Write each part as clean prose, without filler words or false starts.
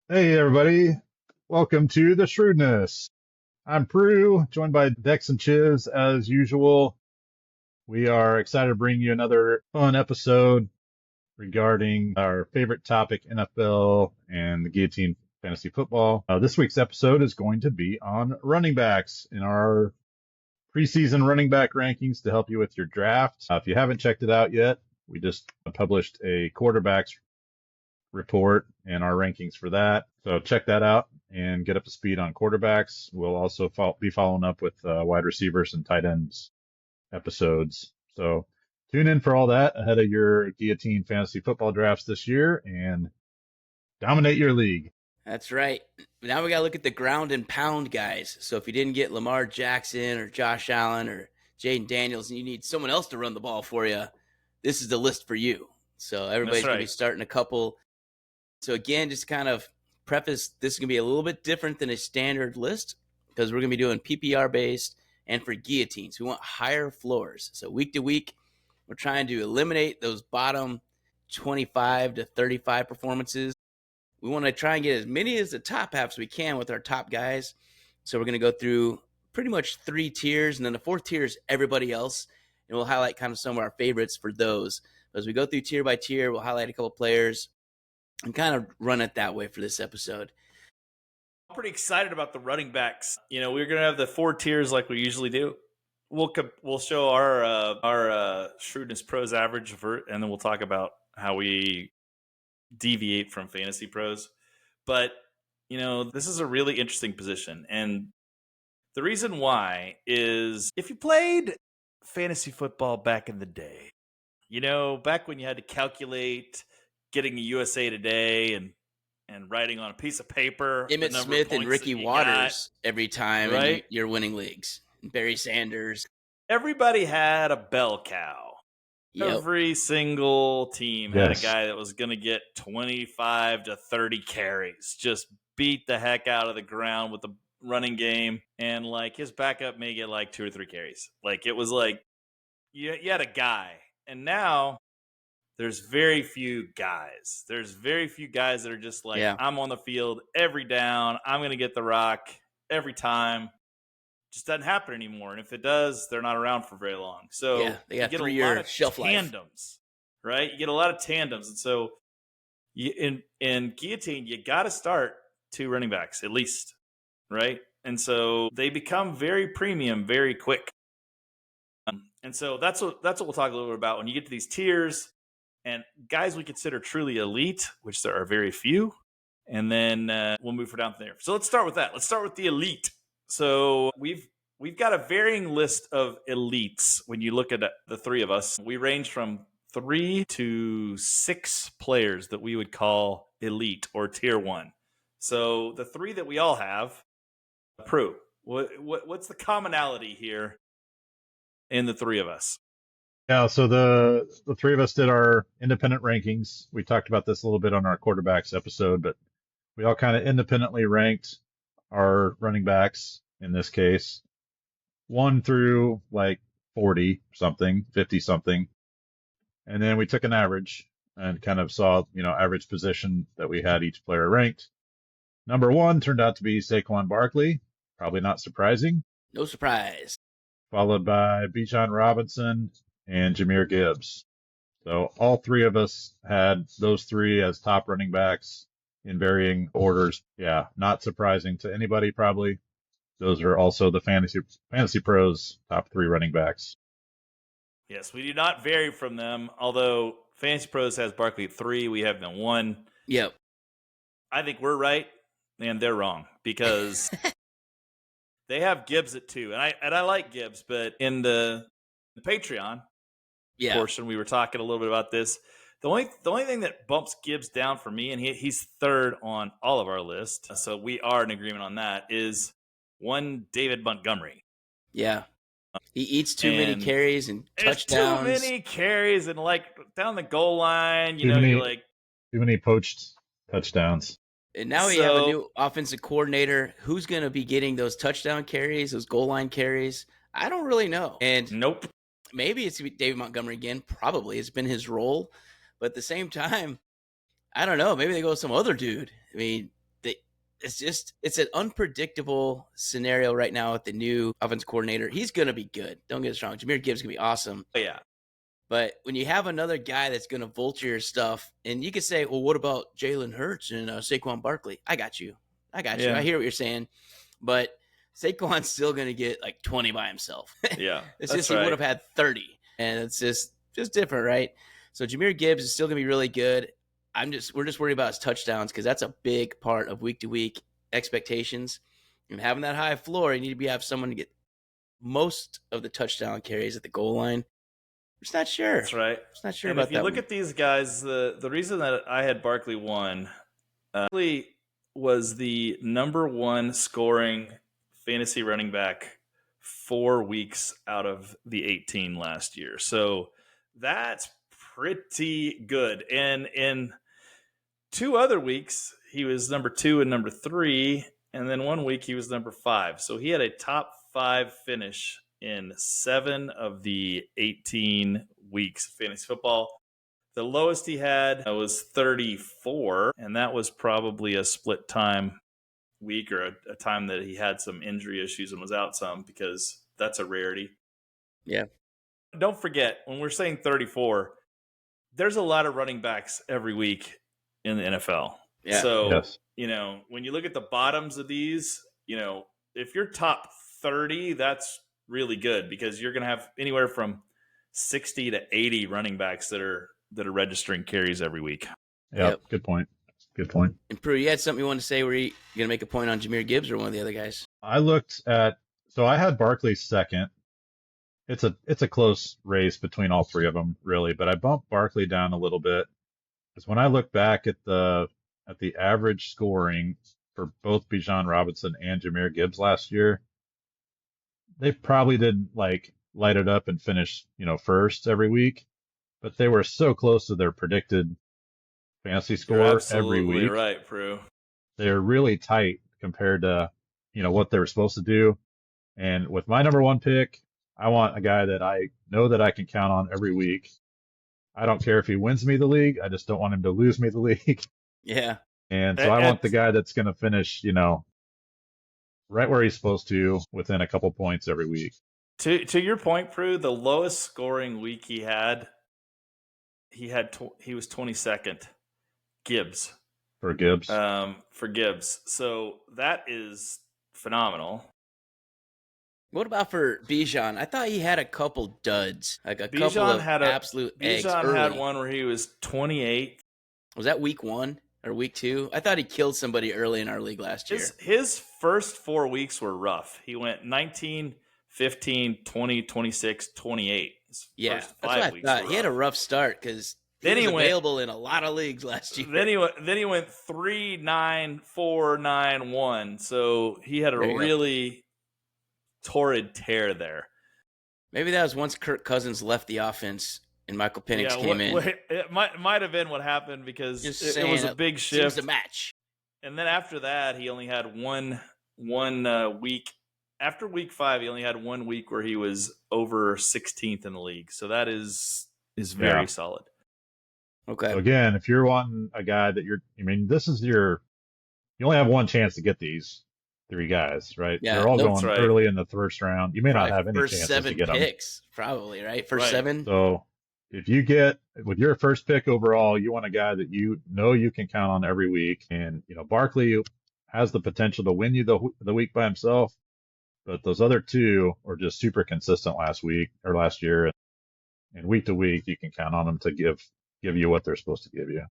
Hey everybody, welcome to the Shrewdness. I'm Prue, joined by Dex and Chiz as usual. We are excited to bring you another fun episode regarding our favorite topic, NFL and the Guillotine Fantasy Football. This week's episode is going to be on running backs in our preseason running back rankings to help you with your draft. If you haven't checked it out yet, we just published a quarterbacks report and our rankings for that. So check that out and get up to speed on quarterbacks. We'll also be following up with wide receivers and tight ends episodes. So tune in for all that ahead of your Guillotine Fantasy Football drafts this year and dominate your league. That's right. Now we got to look at the ground and pound guys. So if you didn't get Lamar Jackson or Josh Allen or Jaden Daniels and you need someone else to run the ball for you, this is the list for you. So everybody's going to be starting a couple. So again, just kind of preface, this is going to be a little bit different than a standard list because we're going to be doing PPR based and for guillotines. We want higher floors. So week to week, we're trying to eliminate those bottom 25 to 35 performances. We want to try and get as many as the top half as we can with our top guys. So we're going to go through pretty much 3 tiers, and then the 4th tier is everybody else, and we'll highlight kind of some of our favorites for those. As we go through tier by tier, we'll highlight a couple players and kind of run it that way for this episode. I'm pretty excited about the running backs. You know, we're going to have the 4 tiers like we usually do. We'll show our Shrewdness Pros average, and then we'll talk about how we deviate from Fantasy Pros. But, you know, this is a really interesting position. And the reason why is if you played fantasy football back in the day, you know, back when you had to calculate getting a USA Today and writing on a piece of paper. Emmett Smith and Ricky Waters every time, right? And you're winning leagues. Barry Sanders. Everybody had a bell cow. Yep. Every single team had a guy that was going to get 25 to 30 carries, just beat the heck out of the ground with the running game. And like his backup may get like 2 or 3 carries. Like it was like you had a guy. And now there's very few guys. There's very few guys that are just like, I'm on the field every down. I'm going to get the rock every time. Just doesn't happen anymore. And if it does, they're not around for very long. So they got you get 3-year a lot of shelf tandems, right? You get a lot of tandems. And so in Guillotine, you got to start 2 running backs at least, right? And so they become very premium very quick. And so that's what we'll talk a little bit about when you get to these tiers. And guys we consider truly elite, which there are very few. And then we'll move down from there. So let's start with that. Let's start with the elite. So we've got a varying list of elites when you look at the 3 of us. We range from 3 to 6 players that we would call elite or tier 1. So the 3 that we all have, Prue, what's the commonality here in the 3 of us? Yeah, so the 3 of us did our independent rankings. We talked about this a little bit on our quarterbacks episode, but we all kind of independently ranked our running backs in this case, 1 through like 40 something, 50 something. And then we took an average and kind of saw, average position that we had each player ranked. Number 1 turned out to be Saquon Barkley. Probably not surprising. No surprise. Followed by Bijan Robinson and Jahmyr Gibbs. So all 3 of us had those 3 as top running backs in varying orders. Yeah, not surprising to anybody probably. Those are also the Fantasy Pros top 3 running backs. Yes, we do not vary from them. Although Fantasy Pros has Barkley at 3, we have them 1. Yep. I think we're right and they're wrong because they have Gibbs at 2, and I like Gibbs, but in the Patreon portion, we were talking a little bit about this. The only thing that bumps Gibbs down for me, and he's 3rd on all of our list, so we are in agreement on that, is 1 David Montgomery. Yeah. He eats too many carries and touchdowns. Too many carries and like down the goal line, too many poached touchdowns. And now we have a new offensive coordinator. Who's going to be getting those touchdown carries, those goal line carries? I don't really know. And nope. Maybe it's David Montgomery again. Probably. It's been his role. But at the same time, I don't know. Maybe they go with some other dude. I mean, it's an unpredictable scenario right now with the new offense coordinator. He's going to be good. Don't get us wrong. Jahmyr Gibbs is going to be awesome. Oh, yeah. But when you have another guy that's going to vulture your stuff, and you can say, well, what about Jalen Hurts and Saquon Barkley? I got you. Yeah. I hear what you're saying. But Saquon's still going to get like 20 by himself. Yeah. It's just he would have had 30. And it's just different, right? So Jahmyr Gibbs is still going to be really good. We're just worried about his touchdowns because that's a big part of week to week expectations. And having that high floor, you need to have someone to get most of the touchdown carries at the goal line. We're just not sure. That's right. Just not sure and about if you that look one. at these guys, the reason that I had Barkley 1, Barkley was the number 1 scoring fantasy running back 4 weeks out of the 18 last year. So that's pretty good. And in 2 other weeks, he was number 2 and number 3. And then 1 week he was number 5. So he had a top 5 finish in 7 of the 18 weeks of fantasy football. The lowest he had was 34, and that was probably a split time week or a time that he had some injury issues and was out some, because that's a rarity. Yeah. Don't forget, when we're saying 34, there's a lot of running backs every week in the NFL. Yeah. So, Yes. when you look at the bottoms of these, if you're top 30, that's really good, because you're going to have anywhere from 60 to 80 running backs that are registering carries every week. Yep. Good point. And Prue, you had something you wanted to say? Were you going to make a point on Jahmyr Gibbs or one of the other guys? I looked at, so I had Barkley second. It's a close race between all three of them, really, but I bumped Barkley down a little bit because when I look back at the average scoring for both Bijan Robinson and Jahmyr Gibbs last year, they probably didn't like light it up and finish, first every week, but they were so close to their predicted fantasy score You're every absolutely week. right, Prue. They're really tight compared to, what they were supposed to do. And with my number 1 pick, I want a guy that I know that I can count on every week. I don't care if he wins me the league. I just don't want him to lose me the league. Yeah. And so I want the guy that's going to finish, right where he's supposed to within a couple points every week. To your point, Prue, the lowest scoring week he was 22nd. Gibbs. For Gibbs. So that is phenomenal. What about for Bijan? I thought he had a couple duds, like a couple of absolute eggs Bijan early. had one where he was 28. Was that week 1 or week 2? I thought he killed somebody early in our league last year. His first 4 weeks were rough. He went 19, 15, 20, 26, 28. Yeah, that's what I thought. He had a rough start because he was available in a lot of leagues last year. Then he went 3, 9, 4, 9, 1. So he had a really torrid tear there. Maybe that was once Kirk Cousins left the offense and Michael Penix came in. It might have been what happened, because it was a big shift. It was a match. And then after that, he only had one week. After week 5, he only had 1 week where he was over 16th in the league. So that is very solid. Okay. So again, if you're wanting a guy that you only have one chance to get these 3 guys, right? Yeah, they're all going early in the first round. You may not have any chances to get them. First 7 picks, probably, right? First 7. So if you get, with your first pick overall, you want a guy that you know you can count on every week. And, Barkley has the potential to win you the week by himself, but those other 2 were just super consistent last year. And week to week, you can count on them to give you what they're supposed to give you.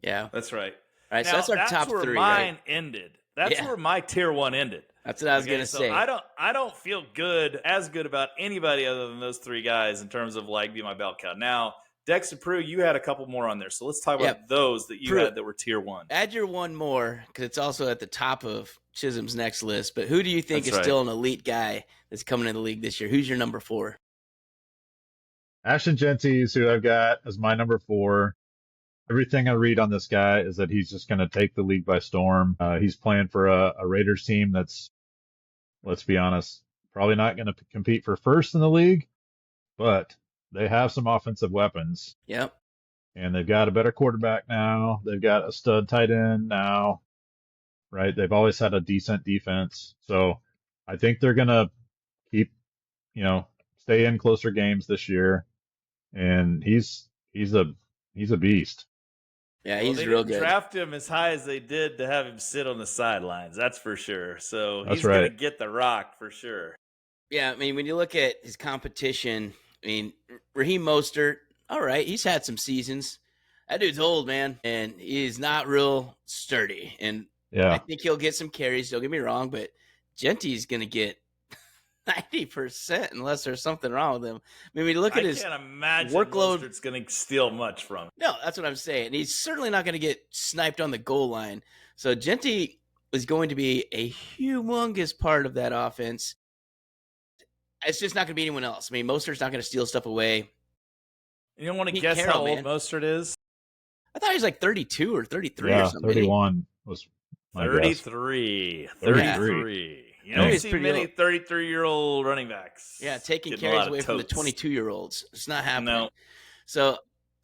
Yeah. That's right. All right, so that's our top 3, That's where mine ended. That's where my tier 1 ended. That's what I was going to say. I don't feel as good about anybody other than those 3 guys in terms of be my belt cow. Now, Dex and Prue, you had a couple more on there, so let's talk about those that you had that were tier 1. Add your one more, because it's also at the top of Chisholm's next list. But who do you think is still an elite guy that's coming in the league this year? Who's your number 4? Ashton Genties, who I've got as my number 4. Everything I read on this guy is that he's just going to take the league by storm. He's playing for a Raiders team that's, let's be honest, probably not going to compete for first in the league, but they have some offensive weapons. Yep. And they've got a better quarterback now. They've got a stud tight end now. right? They've always had a decent defense. So I think they're going to keep, stay in closer games this year. And he's a beast. Yeah, Well, he's they real didn't good. draft him as high as they did to have him sit on the sidelines. That's for sure. So That's he's going to right. get the rock for sure. Yeah, I mean, when you look at his competition, I mean, Raheem Mostert, all right, he's had some seasons. That dude's old, man, and he's not real sturdy. And I Yeah. think he'll get some carries, don't get me wrong, but Genty's going to get 90% unless there's something wrong with him. I mean, when you look at his can't imagine workload. Mostert's going to steal much from him. No, that's what I'm saying. He's certainly not going to get sniped on the goal line. So Genty is going to be a humongous part of that offense. It's just not going to be anyone else. I mean, Mostert's not going to steal stuff away. You don't want to Pete guess Carroll, how old man. Mostert is? I thought he was like 32 or 33 Yeah, or something. 31 was my guess. 33. 33. You don't He's see pretty many old. 33-year-old running backs. Yeah, taking getting a carries lot of away from the totes. 22-year-olds. It's not happening. No. So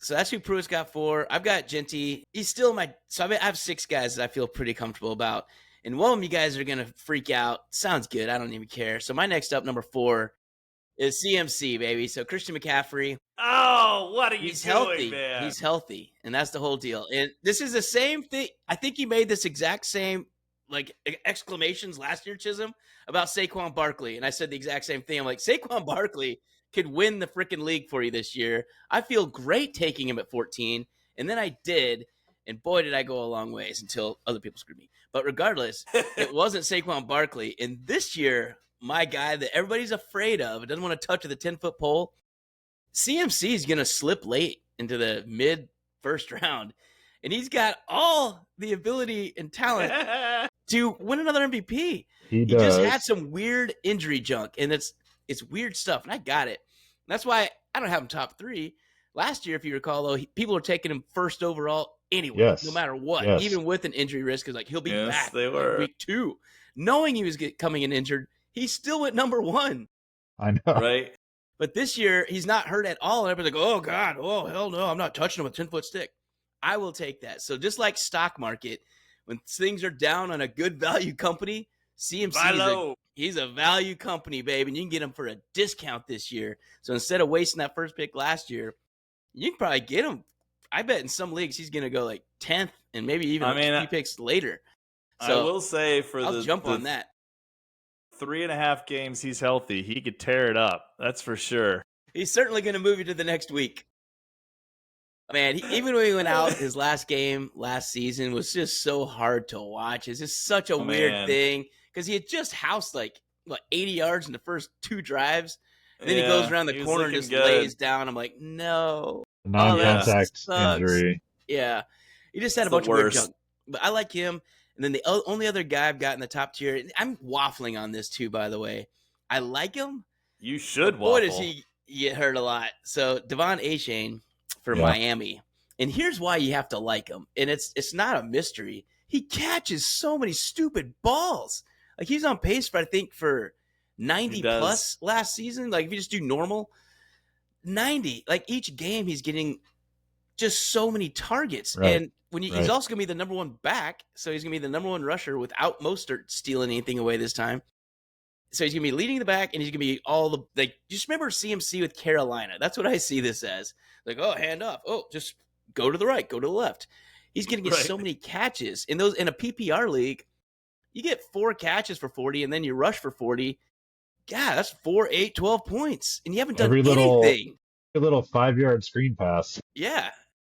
that's who Pruitt's got 4. I've got Genty. He's still my – so I have 6 guys that I feel pretty comfortable about. And one of them you guys are going to freak out. Sounds good. I don't even care. So my next up, number 4, is CMC, baby. So Christian McCaffrey. Oh, what are you He's doing, healthy. man? He's healthy, and that's the whole deal. And this is the same thing. I think he made this exact same like exclamations last year, Chisholm, about Saquon Barkley, and I said the exact same thing. I'm like, Saquon Barkley could win the freaking league for you this year. I feel great taking him at 14, and then I did, and boy, did I go a long ways until other people screwed me. But regardless, it wasn't Saquon Barkley. And this year, my guy that everybody's afraid of, doesn't want to touch the 10-foot pole, CMC is going to slip late into the mid-first round, and he's got all the ability and talent to win another MVP. He just does. had some weird injury junk, and it's weird stuff, and I got it. And that's why I don't have him top 3. Last year, if you recall, though, people were taking him first overall anyway, Yes. no matter what, Yes. even with an injury risk, because like he'll be Yes, back they in were. week 2. Knowing he was coming in injured, he still went number 1. I know. Right? But this year, he's not hurt at all. And everybody's like, oh, God, oh, hell no, I'm not touching him with a 10-foot stick. I will take that. So just like stock market, when things are down on a good value company, CMC he's a value company, babe, and you can get him for a discount this year. So instead of wasting that first pick last year, you can probably get him. I bet in some leagues he's going to go like 10th and maybe even a few picks later. So I will say I'll jump on that. 3.5 games he's healthy, he could tear it up. That's for sure. He's certainly going to move you to the next week. Man, even when he went out, his last game last season was just so hard to watch. It's just such a weird thing because he had just housed like 80 yards in the first 2 drives. And then he goes around the corner and just lays down. I'm like, no. Non-contact injury. Yeah. He just had a bunch of weird junk. But I like him. And then the only other guy I've got in the top tier, I'm waffling on this too, by the way. I like him. You should waffle. Boy, does he get hurt a lot. So Devon Achane for Miami. And here's why you have to like him. And it's not a mystery. He catches so many stupid balls. Like he's on pace for, I think, for 90 plus last season. Like if you just do normal, 90. Like each game he's getting just so many targets. Right. And when he's also going to be the number 1 back, so he's going to be the number 1 rusher without Mostert stealing anything away this time. So he's going to be leading the back, and he's going to be all the like. Just remember CMC with Carolina. That's what I see this as. Like, oh, hand off. Oh, just go to the right, go to the left. He's going to get so many catches in a PPR league. You get 4 catches for 40, and then you rush for 40. Yeah, that's 4, 8, 12 points, and you haven't done anything. A little 5-yard screen pass. Yeah.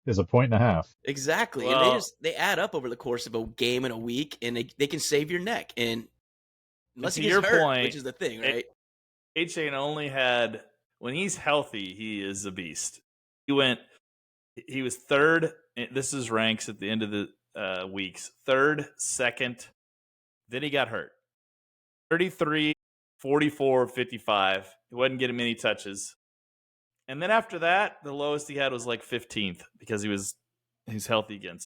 Is a 1.5. Exactly. Well, and they add up over the course of a game and a week, and they can save your neck. And unless he gets hurt, which is the thing, right? Achane only had, when he's healthy, he is a beast. He was 3rd. This is ranks at the end of the weeks. 3rd, 2nd. Then he got hurt. 33, 44, 55. He wasn't getting many touches. And then after that, the lowest he had was like 15th because he's healthy again.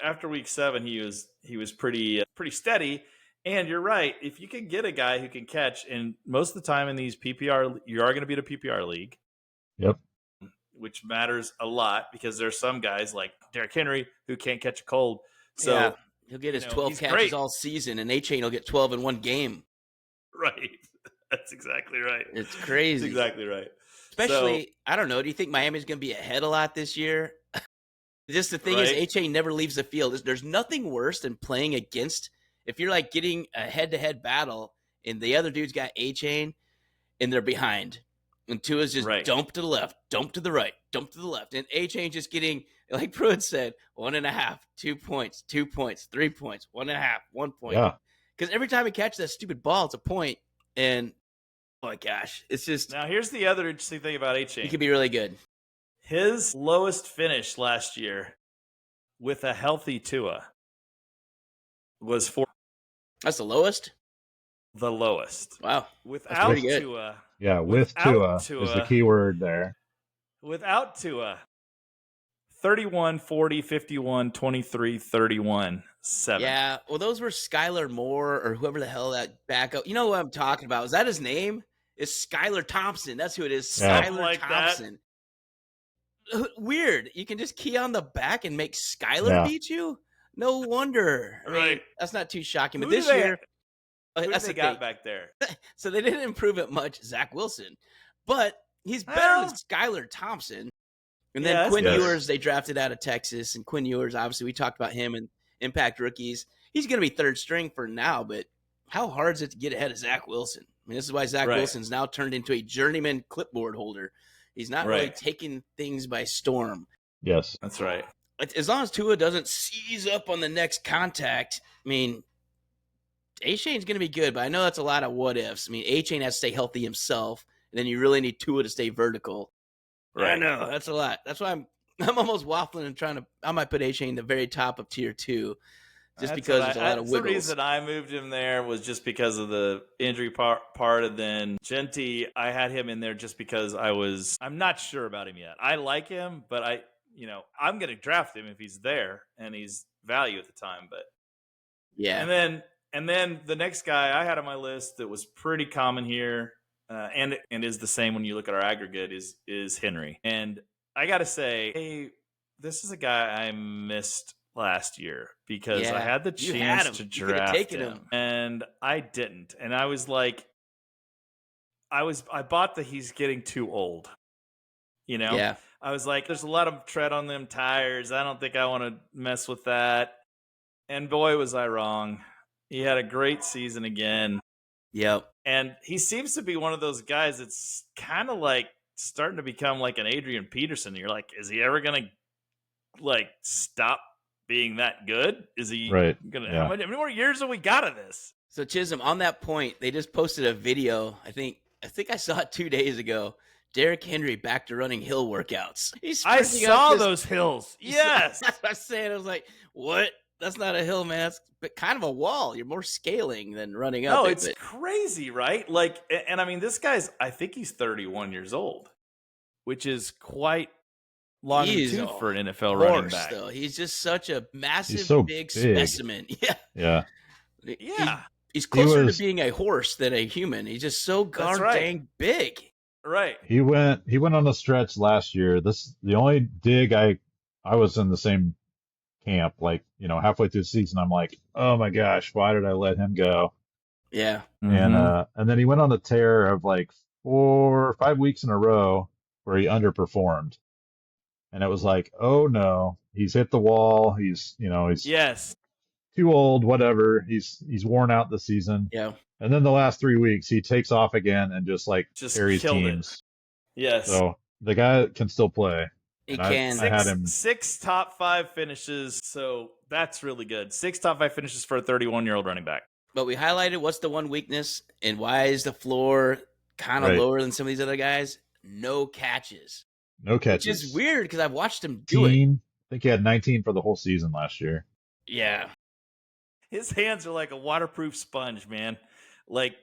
After week 7, he was pretty steady. And you're right. If you can get a guy who can catch, and most of the time in these PPR, you are going to be in a PPR league. Yep. Which matters a lot because there's some guys like Derrick Henry who can't catch a cold. So He'll get his You know, 12 he's catches great. all season, and A-Chain will get 12 in one game. Right. That's exactly right. It's crazy. That's exactly right. Especially, I don't know, do you think Miami's going to be ahead a lot this year? Just the thing is, Right. A-Chain never leaves the field. There's nothing worse than playing against, if you're like getting a head-to-head battle and the other dude's got A-Chain and they're behind. And Tua's just Right. dump to the left, dump to the right, dump to the left. And A-Chain just getting, like Pruitt said, 1.5, 2 points, 2 points, 3 points, 1.5, 1 point. Yeah. Because every time he catches that stupid ball, it's a point. And, oh my gosh, it's just, Now, here's the other interesting thing about he A-Chain. could be really good. His lowest finish last year with a healthy Tua was 4. That's the lowest? The lowest. Wow. Without pretty good. Tua. Yeah, with Without Tua is the key word there. Without Tua, 31, 40, 51, 23, 31, 7. Yeah, well, those were Skylar Moore or whoever the hell that backup. You know what I'm talking about? Is that his name? It's Skylar Thompson. That's who it is. Yeah. Skylar Like that. Thompson. Weird. You can just key on the back and make Skylar Yeah. beat you? No wonder. I mean, Right. that's not too shocking. But Who do this they- year, Who that's they the got thing. back there? So they didn't improve it much, Zach Wilson. But he's better Well- than Skylar Thompson. And Yeah, then that's Quinn good. Ewers, they drafted out of Texas. And Quinn Ewers, obviously, we talked about him and impact rookies. He's going to be third string for now, but how hard is it to get ahead of Zach Wilson? I mean, this is why Zach Right. Wilson's now turned into a journeyman clipboard holder. He's not really Right. taking things by storm. Yes. That's right. As long as Tua doesn't seize up on the next contact, I mean, A-Chain's going to be good, but I know that's a lot of what ifs. I mean, A-Chain has to stay healthy himself, and then you really need Tua to stay vertical. Right. I know, that's a lot. That's why I'm almost waffling and trying to, I might put A-Chain the very top of tier 2, just That's because what there's a lot of that's wiggles. The reason I moved him there was just because of the injury part, and then Genty, I had him in there just because I'm not sure about him yet. I like him, but I'm going to draft him if he's there and he's value at the time. But Yeah. and then the next guy I had on my list that was pretty common here, and is the same when you look at our aggregate is Henry. And I got to say, hey, this is a guy I missed last year because Yeah, I had the you chance had him. to You could have draft taken him, him. and I didn't. And I was like, I bought that he's getting too old. You know, Yeah. I was like, there's a lot of tread on them tires. I don't think I want to mess with that. And boy, was I wrong. He had a great season again. Yep. And he seems to be one of those guys that's kind of like starting to become like an Adrian Peterson. You're like, is he ever going to like stop being that good? Is he Right. going to, Yeah. how many more years have we got of this? So Chisholm, on that point, they just posted a video. I think I saw it 2 days ago. Derrick Henry back to running hill workouts. He's I sprinting up saw this- those hills. That's Yes. what I was saying. I was like, what? That's not a hill, man. That's kind of a wall. You're more scaling than running up. No, it, it's but- crazy, right? Like, and I mean, this guy's, I think he's 31 years old, which is quite long in the He's tooth a for an NFL running horse, back. though. He's just such a massive, so big big. specimen. Yeah. Yeah. Yeah, He's closer was- to being a horse than a human. He's just so That's darn right. dang big. right. He went on the stretch last year. The only dig I was in the same camp, like, halfway through the season, I'm like, oh my gosh, why did I let him go? Yeah. And then he went on the tear of like 4 or 5 weeks in a row where he underperformed. And it was like, oh no, he's hit the wall. He's yes, too old, whatever. He's worn out this season. Yeah. And then the last 3 weeks, he takes off again and just carries killed teams. yes. So the guy can still play. He And can. I had him. 6 top 5 finishes, so that's really good. 6 top 5 finishes for a 31-year-old running back. But we highlighted what's the one weakness and why is the floor kind of Right. lower than some of these other guys? No catches. No catches. Which is weird because I've watched him do it. 19. I think he had 19 for the whole season last year. Yeah. His hands are like a waterproof sponge, man. Like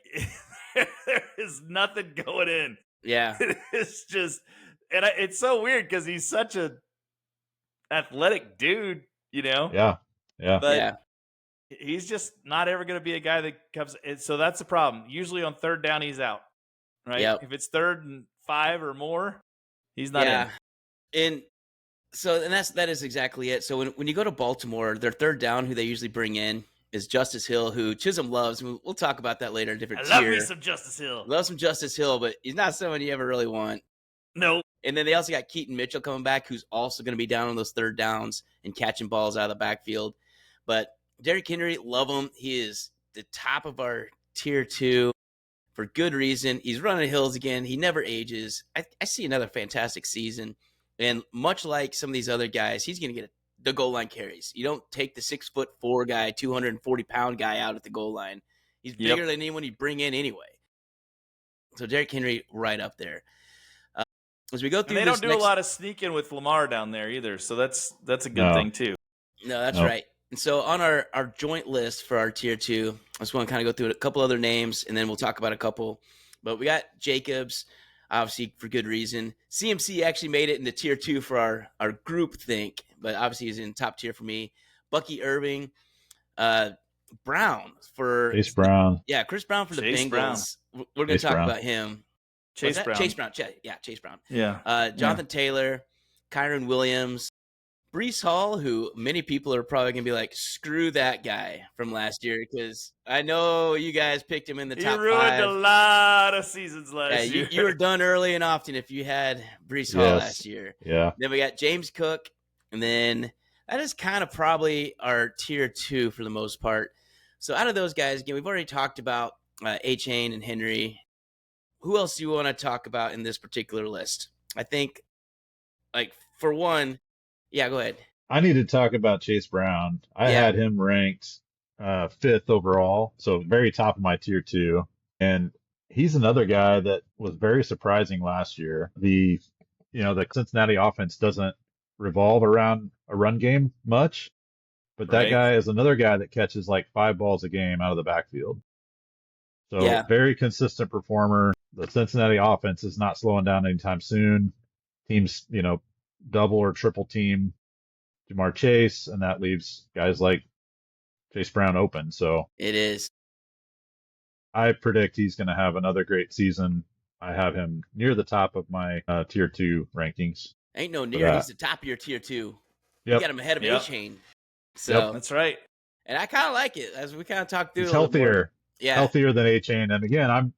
there is nothing going in. Yeah. It's just, and it's so weird because he's such a athletic dude, Yeah. Yeah. But yeah. he's just not ever going to be a guy that comes. So that's the problem. Usually on third down, he's out. Right. Yep. If it's 3rd and 5 or more, he's not Yeah. in. And So, and that is exactly it. So when you go to Baltimore, their third down, who they usually bring in, is Justice Hill, who Chisholm loves. We'll talk about that later in a different I tier. love me some Justice Hill. Love some Justice Hill, but he's not someone you ever really want. No. And then they also got Keaton Mitchell coming back, who's also going to be down on those third downs and catching balls out of the backfield. But Derrick Henry, love him. He is the top of our tier 2 for good reason. He's running hills again. He never ages. I see another fantastic season. And much like some of these other guys, he's going to get the goal line carries. You don't take the 6'4" guy, 240-pound guy out at the goal line. He's bigger than anyone you bring in anyway. So Derrick Henry right up there. As we go through, and they don't do a lot of sneaking with Lamar down there either, so that's a good thing too. No, that's right. And so on our joint list for our tier 2, I just want to kind of go through a couple other names, and then we'll talk about a couple. But we got Jacobs, obviously for good reason. CMC actually made it into tier 2 for our group think, but obviously he's in top tier for me. Bucky Irving, Brown for Chase Brown. Yeah, Chris Brown for the Chase Bengals. Brown. We're going to talk about him. Chase Brown. Chase Brown. Yeah, Chase Brown. Yeah. Jonathan Taylor, Kyron Williams, Breece Hall, who many people are probably going to be like, screw that guy from last year, because I know you guys picked him in the top 5. He ruined a lot of seasons last year. You were done early and often if you had Breece Hall last year. Yeah. Then we got James Cook, and then that is kind of probably our tier 2 for the most part. So out of those guys, again, we've already talked about A-Chain and Henry. Who else do you want to talk about in this particular list? I think, like, for one, yeah, go ahead. I need to talk about Chase Brown. I had him ranked 5th overall, so very top of my tier 2. And he's another guy that was very surprising last year. The Cincinnati offense doesn't revolve around a run game much, but that guy is another guy that catches like 5 balls a game out of the backfield. So very consistent performer. The Cincinnati offense is not slowing down anytime soon. Teams, double or triple team Jamar Chase, and that leaves guys like Chase Brown open. So it is. I predict he's going to have another great season. I have him near the top of my tier 2 rankings. Ain't no near. He's the top of your tier 2. You got him ahead of A-Chain. So that's right. And I kind of like it as we kind of talk through. He's healthier. Yeah. Healthier than A-Chain. And again,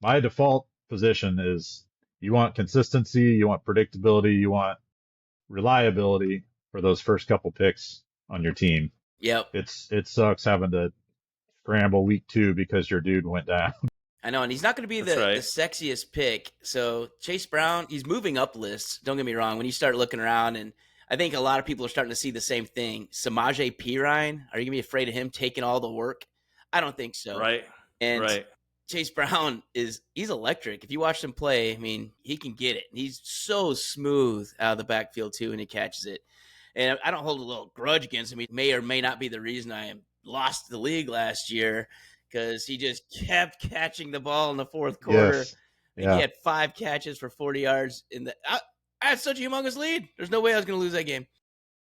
my default position is you want consistency, you want predictability, you want reliability for those first couple picks on your team. Yep. It sucks having to scramble week 2 because your dude went down. I know, and he's not going to be the sexiest pick. So Chase Brown, he's moving up lists. Don't get me wrong. When you start looking around, and I think a lot of people are starting to see the same thing. Samaje Perine, are you going to be afraid of him taking all the work? I don't think so. Right. And Chase Brown he's electric. If you watch him play, I mean, he can get it. He's so smooth out of the backfield too, and he catches it. And I don't hold a little grudge against him. He may or may not be the reason I lost the league last year, because he just kept catching the ball in the fourth quarter. Yes. He had 5 catches for 40 yards. I had such a humongous lead. There's no way I was going to lose that game.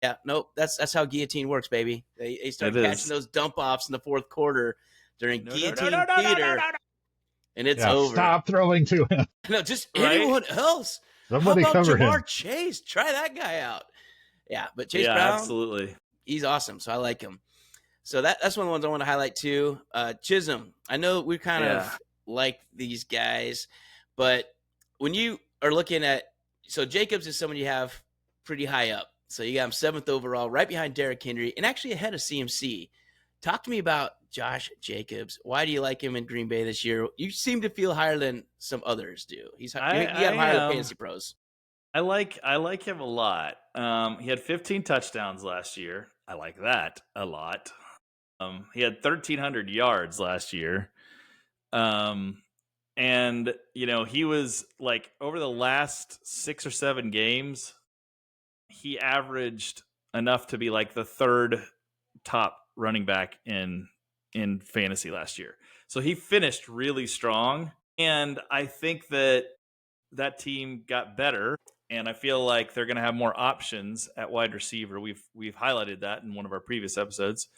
Yeah, nope. That's how Guillotine works, baby. They start catching those dump offs in the fourth quarter during Guillotine theater, and it's over. Stop throwing to him. No, just anyone else. Somebody How about cover Jamar him. Chase? Try that guy out. Yeah, but Chase Brown, absolutely, he's awesome. So I like him. So that's one of the ones I want to highlight too. Chisholm. I know we kind of like these guys, but when you are looking at, so Jacobs is someone you have pretty high up. So you got him 7th overall, right behind Derrick Henry, and actually ahead of CMC. Talk to me about Josh Jacobs. Why do you like him in Green Bay this year? You seem to feel higher than some others do. You got him higher than Fantasy Pros. I like him a lot. He had 15 touchdowns last year. I like that a lot. He had 1,300 yards last year. And, he was like over the last 6 or 7 games, he averaged enough to be like the 3rd top running back in fantasy last year. So he finished really strong. And I think that team got better. And I feel like they're going to have more options at wide receiver. We've highlighted that in one of our previous episodes,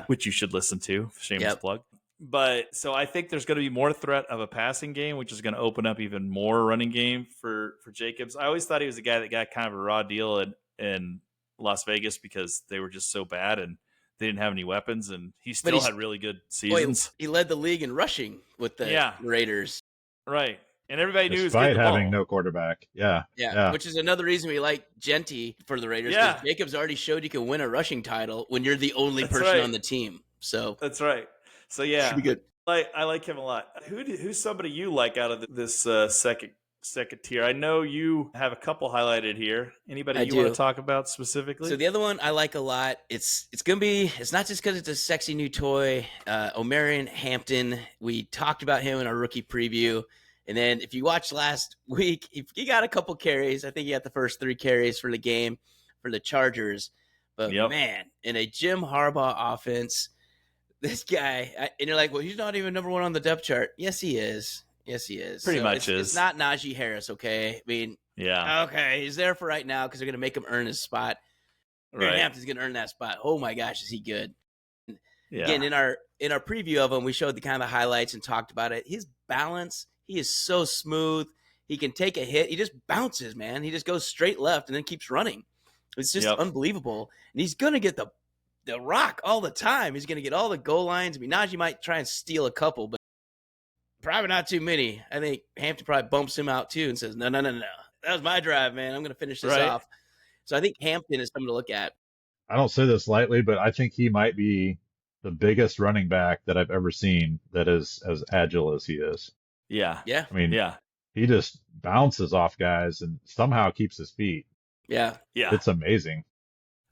which you should listen to. Shameless plug. But so I think there's going to be more threat of a passing game, which is going to open up even more running game for Jacobs. I always thought he was a guy that got kind of a raw deal in Las Vegas because they were just so bad and they didn't have any weapons, and he But still had really good seasons. he led the league in rushing with the Raiders. Right. And everybody knew he was Despite getting the having ball. no quarterback. Yeah. Which is another reason we like Genty for the Raiders. Yeah. Jacobs already showed you can win a rushing title when you're the only person on the team. So that's right. So yeah, should be good. I like him a lot. Who's somebody you like out of this second tier? I know you have a couple highlighted here. Anybody you want to talk about specifically? So the other one I like a lot. It's not just because it's a sexy new toy. Omarion Hampton. We talked about him in our rookie preview. And then if you watched last week, he got a couple carries. I think he got the first 3 carries for the game for the Chargers. But man, in a Jim Harbaugh offense, this guy, and you're like, well, he's not even number 1 on the depth chart. Yes, he is. Pretty much is. It's not Najee Harris, okay? I mean, okay, he's there for right now because they're going to make him earn his spot. Right. Hampton's going to earn that spot. Oh my gosh, is he good? Yeah. Again, in our preview of him, we showed the kind of the highlights and talked about it. His balance, he is so smooth. He can take a hit. He just bounces, man. He just goes straight left and then keeps running. It's just unbelievable. And he's going to get the rock all the time. He's going to get all the goal lines. I mean, Najee might try and steal a couple, but probably not too many. I think Hampton probably bumps him out too and says, no. That was my drive, man. I'm going to finish this off. So I think Hampton is something to look at. I don't say this lightly, but I think he might be the biggest running back that I've ever seen that is as agile as he is. Yeah. I mean, he just bounces off guys and somehow keeps his feet. Yeah. It's amazing.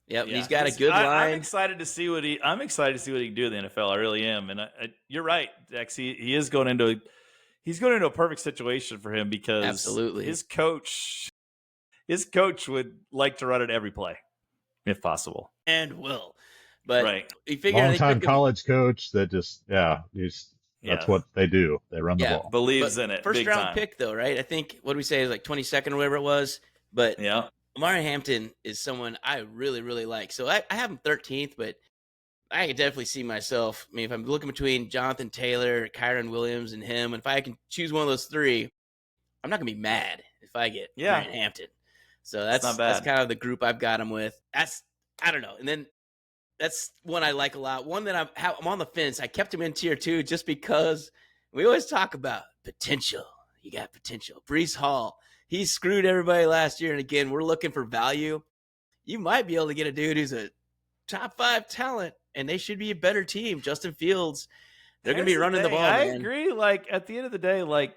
Yep, he's got a good line. I'm excited to see what he can do in the NFL. I really am, and you're right, Dex. He is going into a perfect situation for him because absolutely his coach would like to run it every play, if possible, and will. But he figured long-time college coach that just that's what they do. They run the ball. Believes in it. First big round time. pick though, right? I think what do we say is like 22nd or whatever it was. But Omarion Hampton is someone I really, really like. So I have him 13th, but I could definitely see myself. I mean, if I'm looking between Jonathan Taylor, Kyron Williams, and him, and if I can choose one of those 3, I'm not going to be mad if I get Omarion Hampton. So that's not bad. That's kind of the group I've got him with. I don't know. And then that's one I like a lot. One that I'm on the fence. I kept him in tier 2 just because we always talk about potential. You got potential. Breece Hall. He screwed everybody last year, and again, we're looking for value. You might be able to get a dude who's a top 5 talent, and they should be a better team. Justin Fields, they're going to be running the ball. I agree. Like at the end of the day, like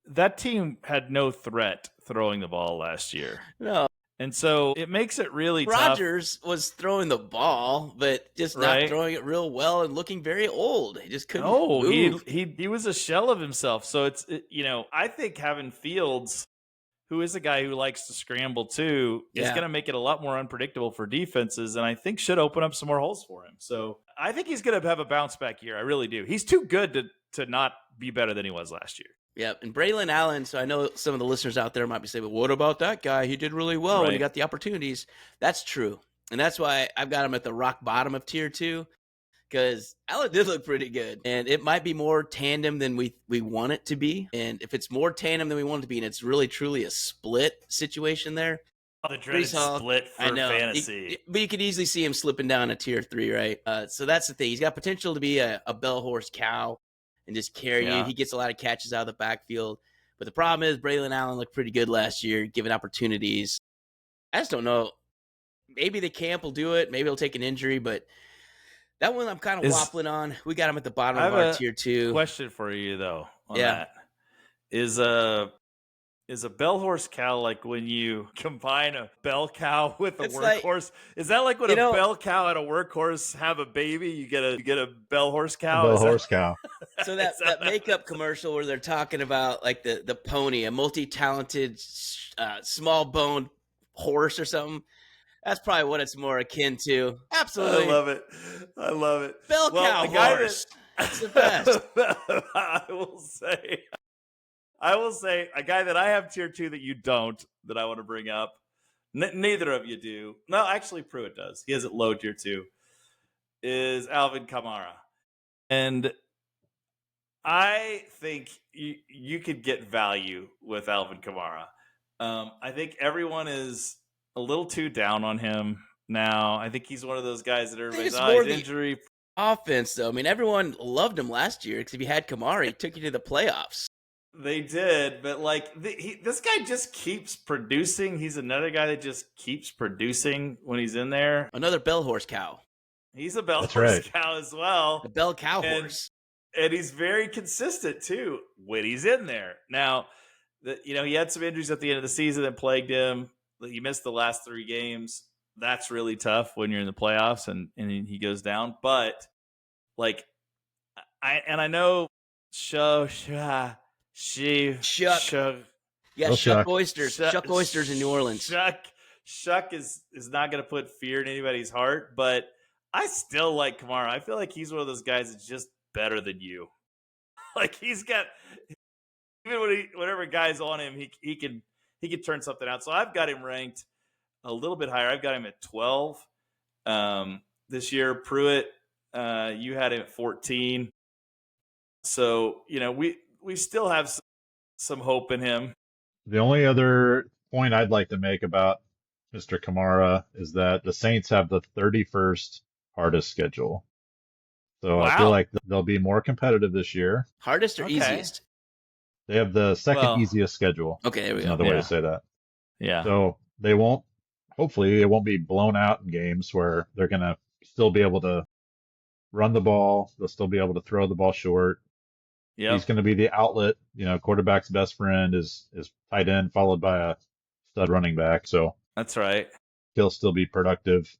that team had no threat throwing the ball last year. No. And so it makes it really tough. Rodgers was throwing the ball, but just not throwing it real well and looking very old. He just couldn't move. He was a shell of himself. So I think having Fields, who is a guy who likes to scramble too, is going to make it a lot more unpredictable for defenses, and I think should open up some more holes for him. So I think he's going to have a bounce back year. I really do. He's too good to not be better than he was last year. Yeah, and Braylon Allen, so I know some of the listeners out there might be saying, well, what about that guy? He did really well when he got the opportunities. That's true. And that's why I've got him at the rock bottom of tier 2, because Allen did look pretty good. And it might be more tandem than we want it to be. And if it's more tandem than we want it to be, and it's really, truly a split situation there. The dreaded split for fantasy. But you could easily see him slipping down to tier 3, right? So that's the thing. He's got potential to be a bell horse cow and just carry you. He gets a lot of catches out of the backfield. But the problem is Braylon Allen looked pretty good last year, given opportunities. I just don't know. Maybe the camp will do it. Maybe he'll take an injury. But that one I'm kind of waffling on. We got him at the bottom of our tier 2. Question for you, though, on that. Is a bell horse cow like when you combine a bell cow with a workhorse? Is that like when a bell cow and a workhorse have a baby? You get a bell horse cow. Bell horse cow. So that makeup commercial where they're talking about like the pony, a multi-talented, small-boned horse or something. That's probably what it's more akin to. Absolutely, I love it. Bell cow horse. That's the best. I will say a guy that I have tier 2 that you don't, that I want to bring up. Neither of you do. No, actually, Pruitt does. He has it low tier 2. Is Alvin Kamara. And I think you could get value with Alvin Kamara. I think everyone is a little too down on him now. I think he's one of those guys that everybody's it's more he's the injury. offense, though. I mean, everyone loved him last year because if you had Kamara, he took you to the playoffs. They did, but like this guy just keeps producing. He's another guy that just keeps producing when he's in there. Another bell horse cow. He's a bell That's horse right. cow as well. The bell cow horse. And he's very consistent too when he's in there. Now, he had some injuries at the end of the season that plagued him. He missed the last 3 games. That's really tough when you're in the playoffs and he goes down. But like, I know Shuck. Yeah, Oh, Shuck oysters. Shuck oysters in New Orleans. Shuck is not going to put fear in anybody's heart, but I still like Kamara. I feel like he's one of those guys that's just better than you. Like he's got, even whenever a guy's on him, he can turn something out. So I've got him ranked a little bit higher. I've got him at 12 this year. Pruitt, you had him at 14. So we still have some hope in him. The only other point I'd like to make about Mr. Kamara is that the Saints have the 31st hardest schedule. So I feel like they'll be more competitive this year. Hardest or easiest? They have the second easiest schedule. Okay, there we go. Another way to say that. Yeah. So hopefully they won't be blown out in games where they're going to still be able to run the ball. They'll still be able to throw the ball short. Yep. He's going to be the outlet. Quarterback's best friend is tight end followed by a stud running back. So that's right. He'll still be productive.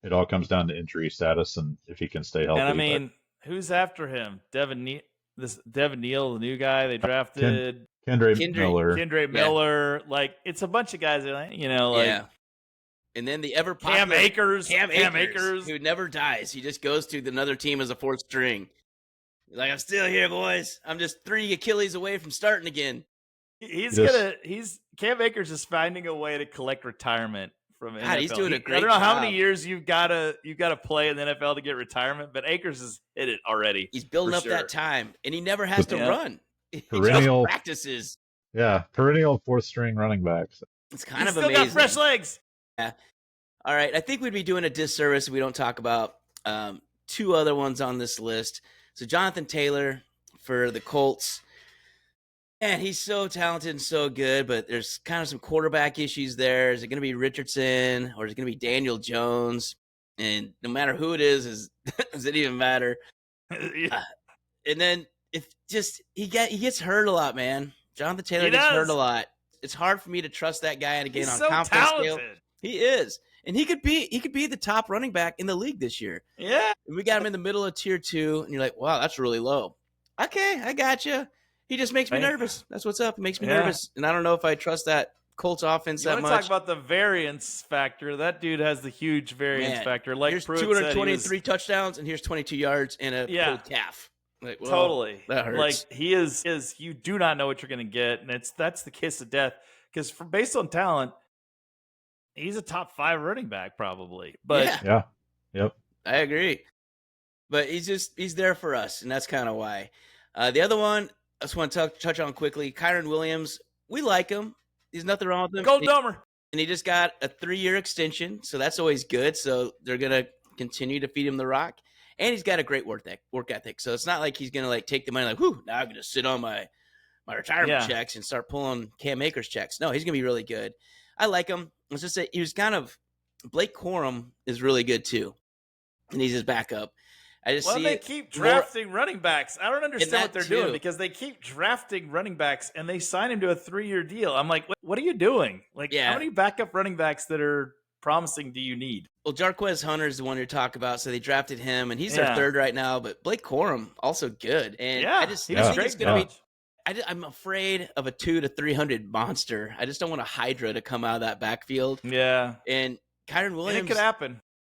It all comes down to injury status and if he can stay healthy. And I mean, who's after him? Devin Neal, the new guy they drafted. Kendra Miller. Kendra Miller. Like, it's a bunch of guys that, yeah. And then the ever popular Cam Akers, who never dies. He just goes to another team as a 4th string. Like, I'm still here, boys. I'm just 3 Achilles away from starting again. Cam Akers is finding a way to collect retirement from NFL. He's doing a great job. I don't know how many years you've got to play in the NFL to get retirement, but Akers has hit it already. He's building up that time, and he never has to run. Perennial he just practices. Yeah, perennial 4th string running backs. It's kind of amazing. Still got fresh legs. Yeah. All right, I think we'd be doing a disservice if we don't talk about 2 other ones on this list. So Jonathan Taylor for the Colts. And he's so talented and so good, but there's kind of some quarterback issues there. Is it going to be Richardson or is it going to be Daniel Jones? And no matter who it is does it even matter? And then he gets hurt a lot, man. Jonathan Taylor gets hurt a lot. It's hard for me to trust that guy. And again, he's on so confidence talented. scale, he is, and he could be the top running back in the league this year. Yeah, and we got him in the middle of tier 2, and you're like, wow, that's really low. Okay, I got you. He just makes me nervous. That's what's up. It makes me nervous. And I don't know if I trust that Colts offense that much. Talk about the variance factor. That dude has the huge variance factor. Like here's Pruitt 223 touchdowns, and here's 22 yards and a cold calf. Like, well, totally. That hurts. Like he is you do not know what you're going to get. And that's the kiss of death. Because based on talent, he's a top 5 running back probably. But Yep. I agree. But he's there for us, and that's kind of why. The other one, I just want to touch on quickly. Kyron Williams, we like him. There's nothing wrong with him. Gold Domer. And he just got a 3-year extension, so that's always good. So they're going to continue to feed him the rock. And he's got a great work ethic. So it's not like he's going to take the money like, whew, now I'm going to sit on my retirement checks and start pulling Cam Akers checks. No, he's going to be really good. I like him. Let's just say he was Blake Corum is really good too. And he's his backup. They keep drafting running backs. I don't understand what they're doing because they keep drafting running backs and they sign him to a 3-year deal. I'm like, what are you doing? Like, how many backup running backs that are promising do you need? Well, Jarquez Hunter is the one you're talking about, so they drafted him, and he's their 3rd right now. But Blake Corum also good, and I think it's going to be. I'm afraid of a 200 to 300 monster. I just don't want a Hydra to come out of that backfield. Yeah, and Kyron Williams, and it could happen.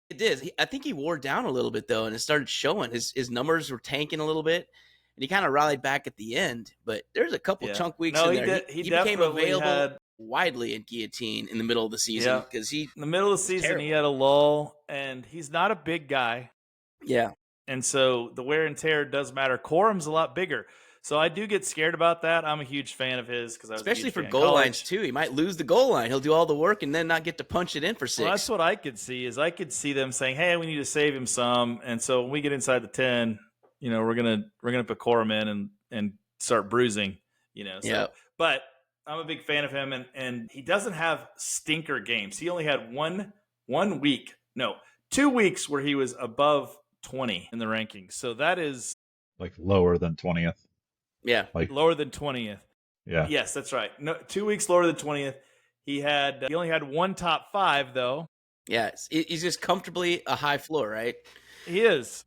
It is. I think he wore down a little bit, though, and it started showing. His numbers were tanking a little bit, and he kind of rallied back at the end. But there's a couple chunk weeks in there. He became available widely in Guillotine in the middle of the season because in the middle of the season he had a lull, and he's not a big guy. Yeah, and so the wear and tear does matter. Corum's a lot bigger. So I do get scared about that. I'm a huge fan of his because I was Especially a huge for fan in goal college. lines too. He might lose the goal line. He'll do all the work and then not get to punch it in for 6. Well, that's what I could see. Is I could see them saying, "Hey, we need to save him some," and so when we get inside the 10, we're gonna put Corum in and start bruising. So, Yep. But I'm a big fan of him, and he doesn't have stinker games. He only had 2 weeks where he was above 20 in the rankings. So that is like lower than 20th. Yeah. Like lower than 20th. Yeah. Yes, that's right. No, 2 weeks lower than 20th. He only had one top 5 though. Yeah, he's just comfortably a high floor, right? He is.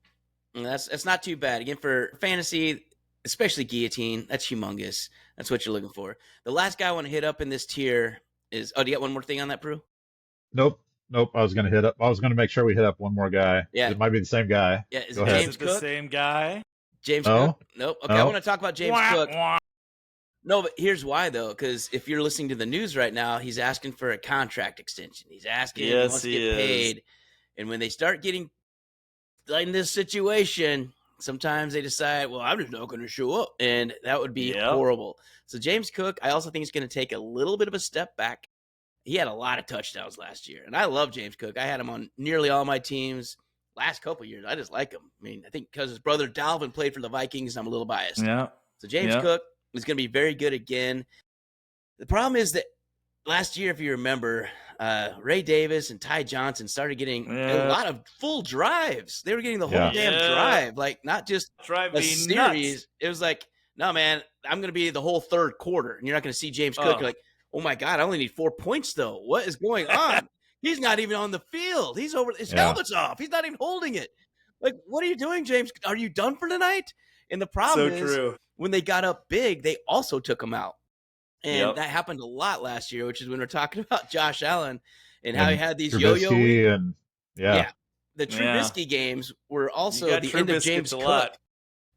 And that's not too bad. Again, for fantasy, especially Guillotine, that's humongous. That's what you're looking for. The last guy I want to hit up in this tier is. Oh, do you got one more thing on that, Prue? Nope. I was going to make sure we hit up one more guy. Yeah. It might be the same guy. Yeah, is Go it ahead. James Is it Cook? the same guy? James No. Cook? Nope. Okay, No. I want to talk about James Wah, Cook. wah. No, but here's why, though, because if you're listening to the news right now, he's asking for a contract extension. He's asking if he Yes, wants to he get is. paid. And when they start getting in this situation, sometimes they decide, well, I'm just not going to show up. And that would be Yep. horrible. So James Cook, I also think is going to take a little bit of a step back. He had a lot of touchdowns last year. And I love James Cook. I had him on nearly all my teams last couple of years. I just like him. I mean, I think because his brother Dalvin played for the Vikings, I'm a little biased. Yeah. So James Yeah. Cook is going to be very good again. The problem is that last year, if you remember, Ray Davis and Ty Johnson started getting a lot of full drives. They were getting the whole Yeah. damn Yeah. drive, like not just Drive a me series. nuts. It was like, no, man, I'm going to be the whole third quarter, and you're not going to see James Cook. Oh. You're like, oh my God, I only need 4 points though. What is going on? He's not even on the field. He's over. His Yeah. helmet's off. He's not even holding it. Like, what are you doing, James? Are you done for tonight? And the problem So is, true. when they got up big, they also took him out. And Yep. that happened a lot last year, which is when we're talking about Josh Allen and how he And had these yo-yo weeks. Trubisky and Yeah. The Yeah. Trubisky games were also You got the end of Trubisky James a Cook. lot.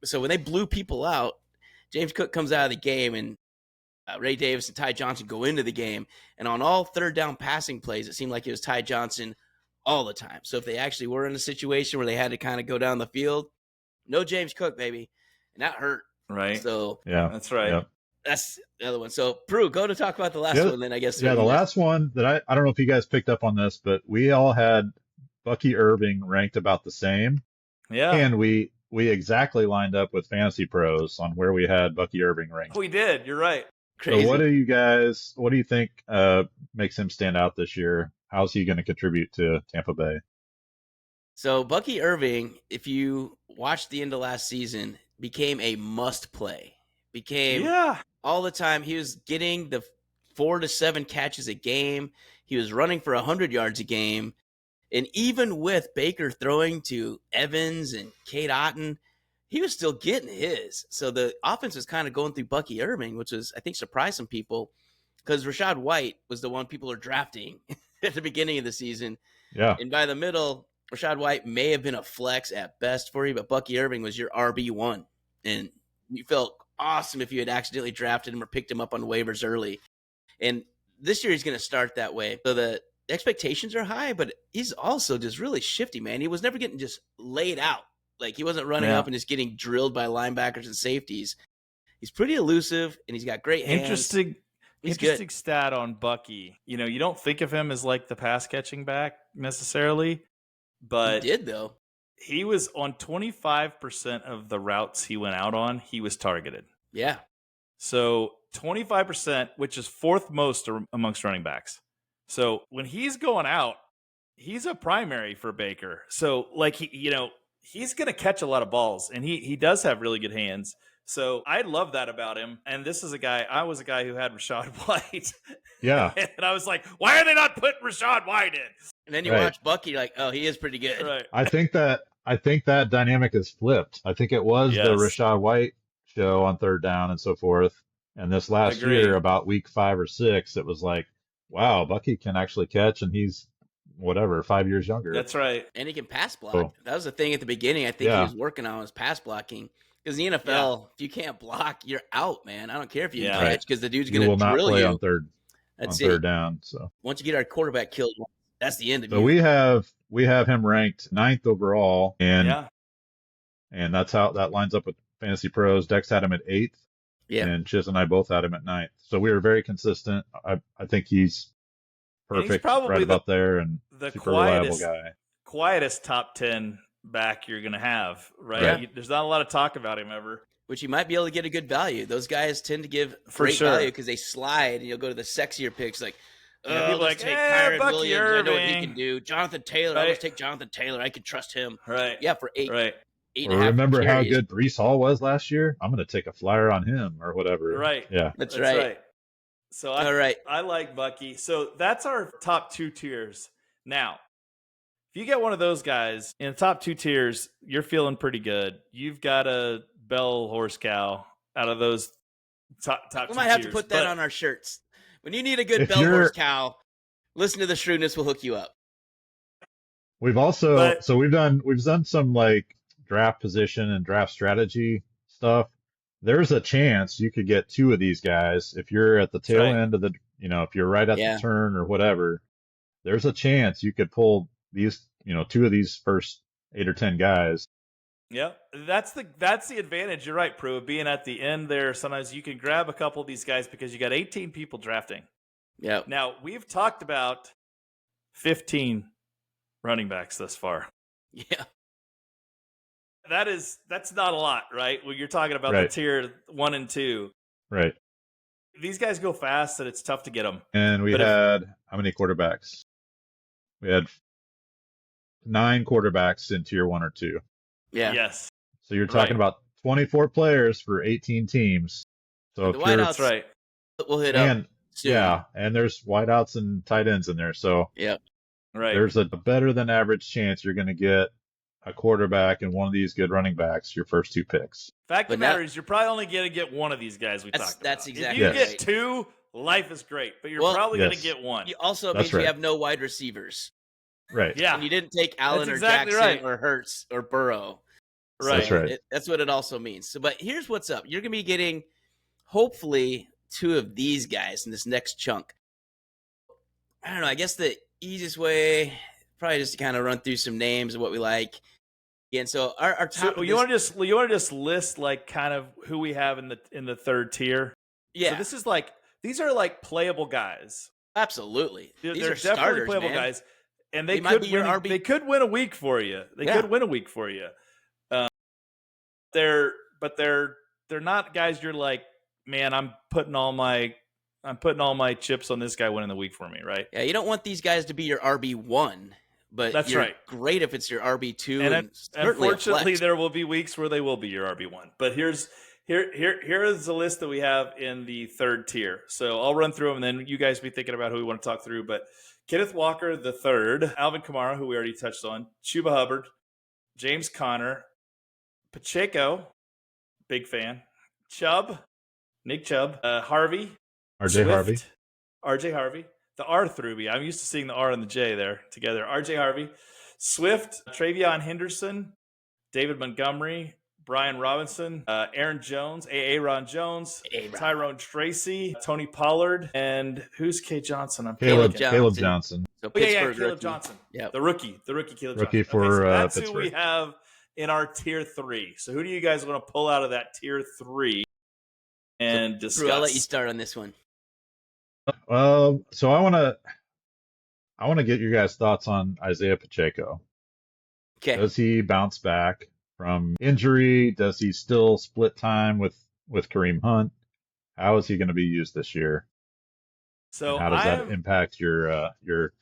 So when they blew people out, James Cook comes out of the game and Ray Davis and Ty Johnson go into the game. And on all third down passing plays, it seemed like it was Ty Johnson all the time. So if they actually were in a situation where they had to kind of go down the field, no James Cook, baby. And that hurt. Right. So yeah. That's right. Yep. that's the other one. So, Prue, go to talk about the last Yeah. one, then I guess. Yeah, the last one that I don't know if you guys picked up on this, but we all had Bucky Irving ranked about the same. Yeah. And we exactly lined up with Fantasy Pros on where we had Bucky Irving ranked. We did. You're right. Crazy. So what do you think makes him stand out this year? How's he going to contribute to Tampa Bay? So Bucky Irving, if you watched the end of last season, became a must play. Became all the time. He was getting the 4 to 7 catches a game. He was running for 100 yards a game. And even with Baker throwing to Evans and Kate Otten, he was still getting his. So the offense was kind of going through Bucky Irving, which was, I think, surprised some people because Rachaad White was the one people are drafting at the beginning of the season. Yeah. And by the middle, Rachaad White may have been a flex at best for you, but Bucky Irving was your RB1. And you felt awesome if you had accidentally drafted him or picked him up on waivers early. And this year he's going to start that way. So the expectations are high, but he's also just really shifty, man. He was never getting just laid out. Like he wasn't running up and just getting drilled by linebackers and safeties. He's pretty elusive and he's got great hands. Interesting stat on Bucky. You don't think of him as like the pass catching back necessarily, but He did though. he was on 25% of the routes he went out on, he was targeted. Yeah. So 25%, which is fourth most amongst running backs. So when he's going out, he's a primary for Baker. So like he's going to catch a lot of balls, and he does have really good hands. So I love that about him. And this is I was a guy who had Rachaad White. Yeah. And I was like, why are they not putting Rachaad White in? And then you Right. watch Bucky, like, oh, he is pretty good. Right. I think that dynamic is flipped. I think it was Yes. the Rachaad White show on third down and so forth. And this last Agreed. year, about week 5 or 6, it was like, wow, Bucky can actually catch, and he's 5 years younger. That's right. And he can pass block. Oh. That was the thing at the beginning. I think he Yeah. was working on was pass blocking. Because in the NFL, if you can't block, you're out, man. I don't care if you Yeah. can catch because the dude's You going will to not drill play you. on third down. So Once you get our quarterback killed, that's the end of you. we have him ranked 9th overall, and Yeah. and that's how that lines up with Fantasy Pros. Dex had him at 8th, Yeah. and Chiz and I both had him at 9th. So we were very consistent. I think he's And he's perfect, probably right about there, and the super reliable guy. quietest top 10 back you're going to have, right? Right. There's not a lot of talk about him ever. Which you might be able to get a good value. Those guys tend to give For great sure. value because they slide, and you'll go to the sexier picks like, Yeah, people let's like, take Kyron Bucky Williams. I know what he Irving. can do. Jonathan Taylor. Right. Let's take Jonathan Taylor. I can trust him. Right. Yeah, for eight Right. and Or a half remember how carries. good Brees Hall was last year? I'm going to take a flyer on him or whatever. Right. Yeah. That's right. So All right. I like Bucky. So that's our top 2 tiers. Now, if you get one of those guys in the top 2 tiers, you're feeling pretty good. You've got a bell horse cow out of those top 2 tiers. We might have to put that on our shirts. When you need a good If bell you're- horse cow, listen to the Shrewdness. We'll hook you up. We've also But- so we've done some like draft position and draft strategy stuff. There's a chance you could get 2 of these guys if you're at the tail right. end of the, if you're right at Yeah. the turn or whatever. There's a chance you could pull these, 2 of these first 8 or 10 guys. Yep, that's the advantage. You're right, Prue, of being at the end there. Sometimes you can grab a couple of these guys because you got 18 people drafting. Yeah. Now, we've talked about 15 running backs thus far. Yeah. That's not a lot, right? When you're talking about Right. the tier 1 and 2. Right. These guys go fast and it's tough to get them. And we But had how many quarterbacks? We had 9 quarterbacks in tier 1 or 2. Yeah. Yes. So you're talking Right. about 24 players for 18 teams. So And if the you're, wideouts That's right. we'll hit up and soon. yeah, and there's wideouts and tight ends in there. So Yeah. Right. there's a better than average chance you're going to get a quarterback and one of these good running backs your first 2 picks. Fact of But the matter is, you're probably only going to get one of these guys we That's- talked that's about. exactly If you right. get 2, life is great. But you're Well- probably going Yes. to get one. You also That's means right. you have no wide receivers. Right. Yeah. And you didn't take Allen That's or exactly Jackson right. or Hurts or Burrow. Right. That's right. That's what it also means. So, but here's what's up. You're going to be getting, hopefully, 2 of these guys in this next chunk. I don't know. I guess the easiest way, probably just to kind of run through some names of what we like. And so our top. So you want to just list like kind of who we have in the third tier? yeah, So this is like these are like playable guys. absolutely. They're These are definitely starters, playable man. guys, and they might could be your win. RB. They could win a week for you. They Yeah. could win a week for you. They're not guys you're like, man, I'm putting all my chips on this guy winning the week for me, right? Yeah, you don't want these guys to be your RB1, but That's you're right. great if it's your RB2. And And certainly a unfortunately, flex. there will be weeks where they will be your RB1. But here is the list that we have in the third tier. So I'll run through them, and then you guys be thinking about who we want to talk through. But Kenneth Walker the third, Alvin Kamara, who we already touched on, Chuba Hubbard, James Conner, Pacheco, big fan, Nick Chubb, Harvey, RJ Harvey. RJ Harvey. The R threw me. I'm used to seeing the R and the J there together. RJ Harvey, Swift, Travion Henderson, David Montgomery, Brian Robinson, Aaron Jones, Aaron Jones, A-Ron. Tyrone Tracy, Tony Pollard, and who's K. Johnson? I'm Caleb Johnson. Johnson. So Oh, yeah, Pittsburgh Caleb rookie. Johnson. Yep. The rookie Caleb Rookie Johnson. for, so that's who Pittsburgh. we have in our tier 3. So who do you guys want to pull out of that tier 3 and discuss? Drew, I'll let you start on this one. So I want to get your guys' thoughts on Isaiah Pacheco. Okay. Does he bounce back from injury? Does he still split time with Kareem Hunt? How is he going to be used this year? So And how does that impact your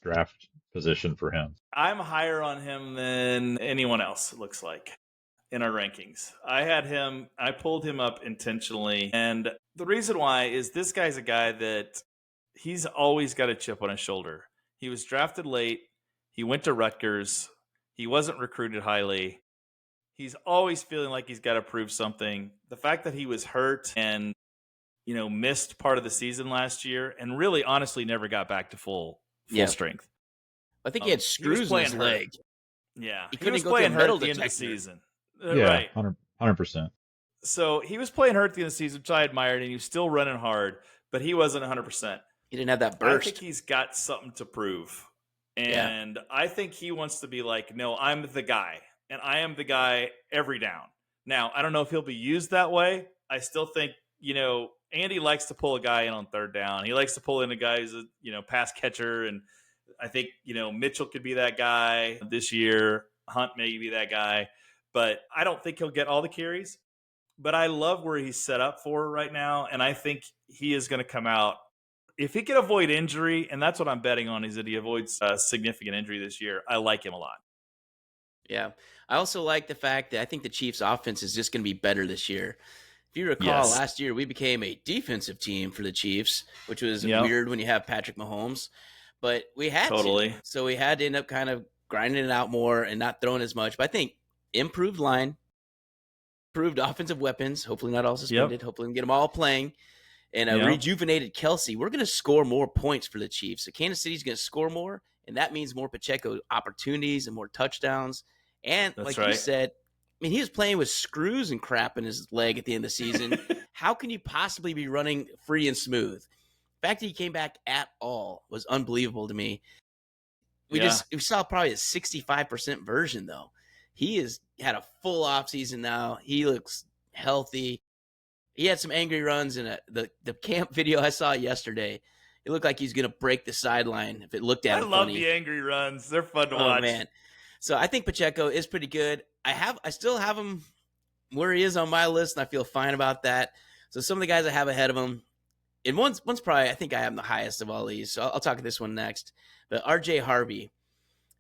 draft position for him? I'm higher on him than anyone else, it looks like, in our rankings. I pulled him up intentionally. And the reason why is this guy's a guy that he's always got a chip on his shoulder. He was drafted late. He went to Rutgers. He wasn't recruited highly. He's always feeling like he's got to prove something. The fact that he was hurt and, missed part of the season last year and really honestly never got back to full strength. I think he had screws in playing his hurt. leg. Yeah, He he couldn't was go through a playing hurt metal at the end of the detector. season. Yeah, Right. 100%. So he was playing hurt at the end of the season, which I admired, and he was still running hard, but he wasn't 100%. He didn't have that I burst. think he's got something to prove. And I think he wants to be like, no, I'm the guy, and I am the guy every down. Now, I don't know if he'll be used that way. I still think, Andy likes to pull a guy in on third down. He likes to pull in a guy who's a, pass catcher. And I think, Mitchell could be that guy this year. Hunt may be that guy. But I don't think he'll get all the carries. But I love where he's set up for right now. And I think he is going to come out. If he can avoid injury, and that's what I'm betting on, is that he avoids significant injury this year, I like him a lot. Yeah. I also like the fact that I think the Chiefs' offense is just going to be better this year. If you recall, Yes. last year we became a defensive team for the Chiefs, which was weird when you have Patrick Mahomes. But we had Totally. to. So we had to end up kind of grinding it out more and not throwing as much. But I think improved line, improved offensive weapons, hopefully not all suspended, hopefully we can get them all playing, and a rejuvenated Kelsey. We're going to score more points for the Chiefs. So Kansas City's going to score more, and that means more Pacheco opportunities and more touchdowns. And That's like right. you said, I mean, he was playing with screws and crap in his leg at the end of the season. How can you possibly be running free and smooth? The fact that he came back at all was unbelievable to me. We saw probably a 65% version, though. He has had a full off season now. He looks healthy. He had some angry runs in the camp video I saw yesterday. It looked like he's going to break the sideline if it looked at him love funny. the angry runs. They're fun to watch. Oh, man. So I think Pacheco is pretty good. I still have him where he is on my list, and I feel fine about that. So some of the guys I have ahead of him, and one's probably, I think I have the highest of all these. So I'll talk this one next. But RJ Harvey.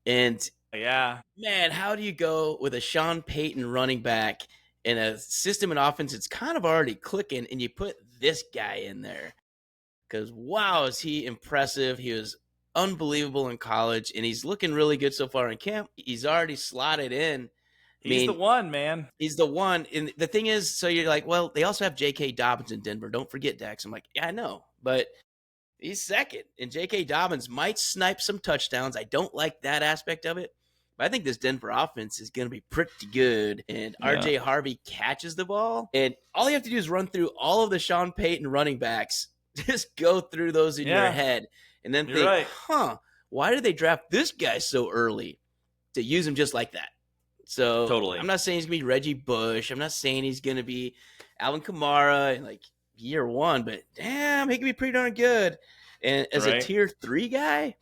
And man, how do you go with a Sean Payton running back in a system and offense it's kind of already clicking, and you put this guy in there? Because wow, is he impressive. He was unbelievable in college, and he's looking really good so far in camp. He's already slotted in. He's the one, man. He's the one. And the thing is, so you're like, well, they also have J.K. Dobbins in Denver. Don't forget Dex. I'm like, yeah, I know. But he's second. And J.K. Dobbins might snipe some touchdowns. I don't like that aspect of it. But I think this Denver offense is going to be pretty good. And RJ Harvey catches the ball. And all you have to do is run through all of the Sean Payton running backs. Just go through those in your head. And then think, why did they draft this guy so early to use him just like that? So totally. I'm not saying he's going to be Reggie Bush. I'm not saying he's going to be Alvin Kamara in like year one, but damn, he can be pretty darn good. And as a tier 3 guy,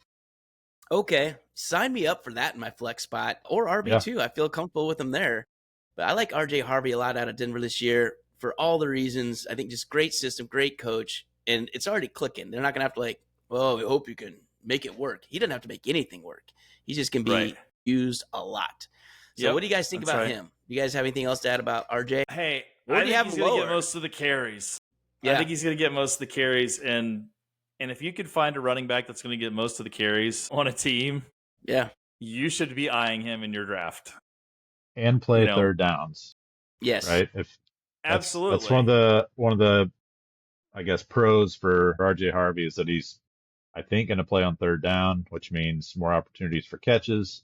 okay, sign me up for that in my flex spot or RB2. I feel comfortable with him there. But I like RJ Harvey a lot out of Denver this year for all the reasons. I think just great system, great coach, and it's already clicking. They're not going to have to like, well, we hope you can make it work. He doesn't have to make anything work. He just can be used a lot. So what do you guys think about him? Do you guys have anything else to add about RJ? Hey, I think he's going to get most of the carries. I think he's going to get most of the carries. And if you could find a running back that's going to get most of the carries on a team, you should be eyeing him in your draft. And play third downs. Yes. Right? Absolutely. That's one of the I guess pros for RJ Harvey is that he's, I think, going to play on third down, which means more opportunities for catches,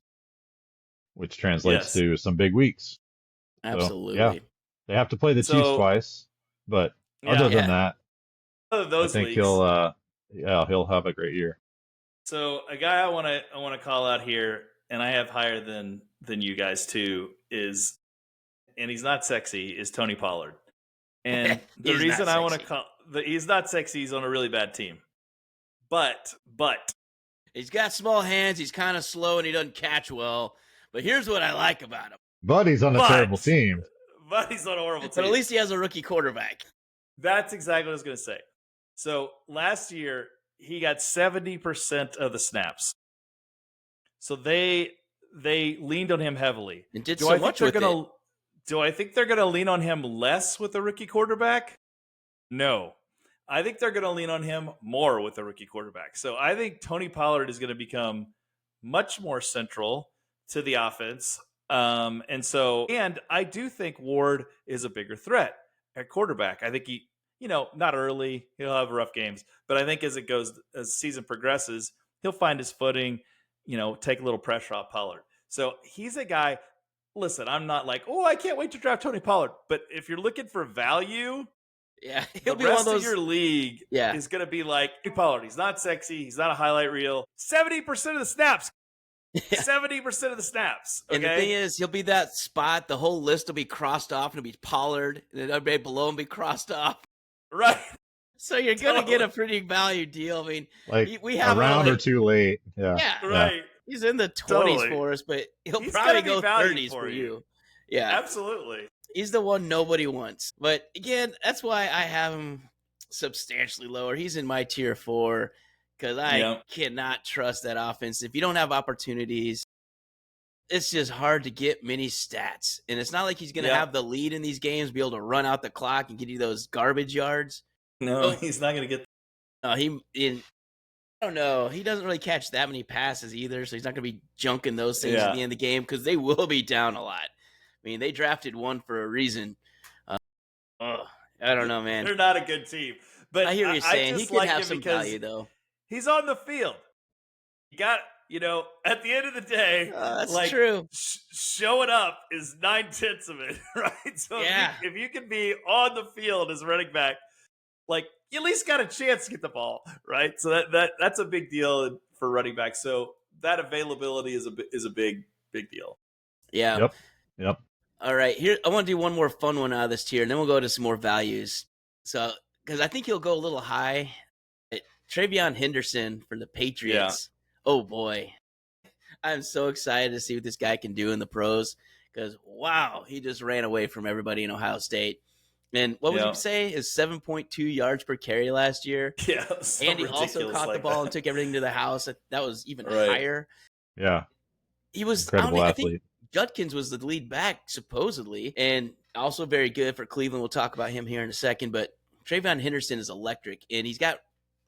which translates to some big weeks. Absolutely. So, they have to play the Chiefs twice, but other than that, I think he'll have a great year. So a guy I want to call out here, and I have higher than you guys too, is, and he's not sexy, is Tony Pollard. And the reason I want to call he's not sexy, he's on a really bad team. But he's got small hands, he's kind of slow, and he doesn't catch well. But here's what I like about him. But he's on a terrible team. But he's on a horrible team. But at least he has a rookie quarterback. That's exactly what I was going to say. So last year, he got 70% of the snaps. So they leaned on him heavily. And did so much with it. Do I think they're going to lean on him less with a rookie quarterback? No. I think they're going to lean on him more with a rookie quarterback. So I think Tony Pollard is going to become much more central to the offense. And I do think Ward is a bigger threat at quarterback. I think he, not early, he'll have rough games, but I think as the season progresses, he'll find his footing, take a little pressure off Pollard. So he's a guy, listen, I'm not like, I can't wait to draft Tony Pollard. But if you're looking for value, he'll be rest one of those. Of your league is going to be like Tony Pollard. He's not sexy. He's not a highlight reel. 70% of the snaps. 70% of the snaps. Okay? And the thing is, he'll be that spot. The whole list will be crossed off, and it'll be Pollard, and then everybody below him will be crossed off. Right. So you're gonna get a pretty value deal. I mean, Like we have a round or two late. Yeah. Right. He's in the 20s Totally. for us, but he'll He's probably gonna go be value 30s for you. you. Yeah, Absolutely. he's the one nobody wants. But again, that's why I have him substantially lower. He's in my tier 4 because I cannot trust that offense. If you don't have opportunities, it's just hard to get many stats. And it's not like he's going to have the lead in these games, be able to run out the clock and get you those garbage yards. No, he's not going to get. I don't know. He doesn't really catch that many passes either, so he's not going to be junking those things at the end of the game because they will be down a lot. I mean, they drafted one for a reason. I don't know, man. They're not a good team. But I hear what you're saying. He could like have some value, though. He's on the field. You got, at the end of the day, that's true. Showing up is 9/10 of it, right? So if you can be on the field as running back, like you at least got a chance to get the ball, right? So that's a big deal for running back. So that availability is a big deal. Yeah. Yep. All right, here I want to do one more fun one out of this tier, and then we'll go to some more values. So, because I think he'll go a little high. Travion Henderson for the Patriots. Yeah. Oh boy, I'm so excited to see what this guy can do in the pros. Because wow, he just ran away from everybody in Ohio State. And what would you say is 7.2 yards per carry last year? Yeah, and he also caught the ball and took everything to the house. That was even higher. Yeah, he was incredible athlete. I think Judkins was the lead back, supposedly, and also very good for Cleveland. We'll talk about him here in a second, but Travion Henderson is electric, and he's got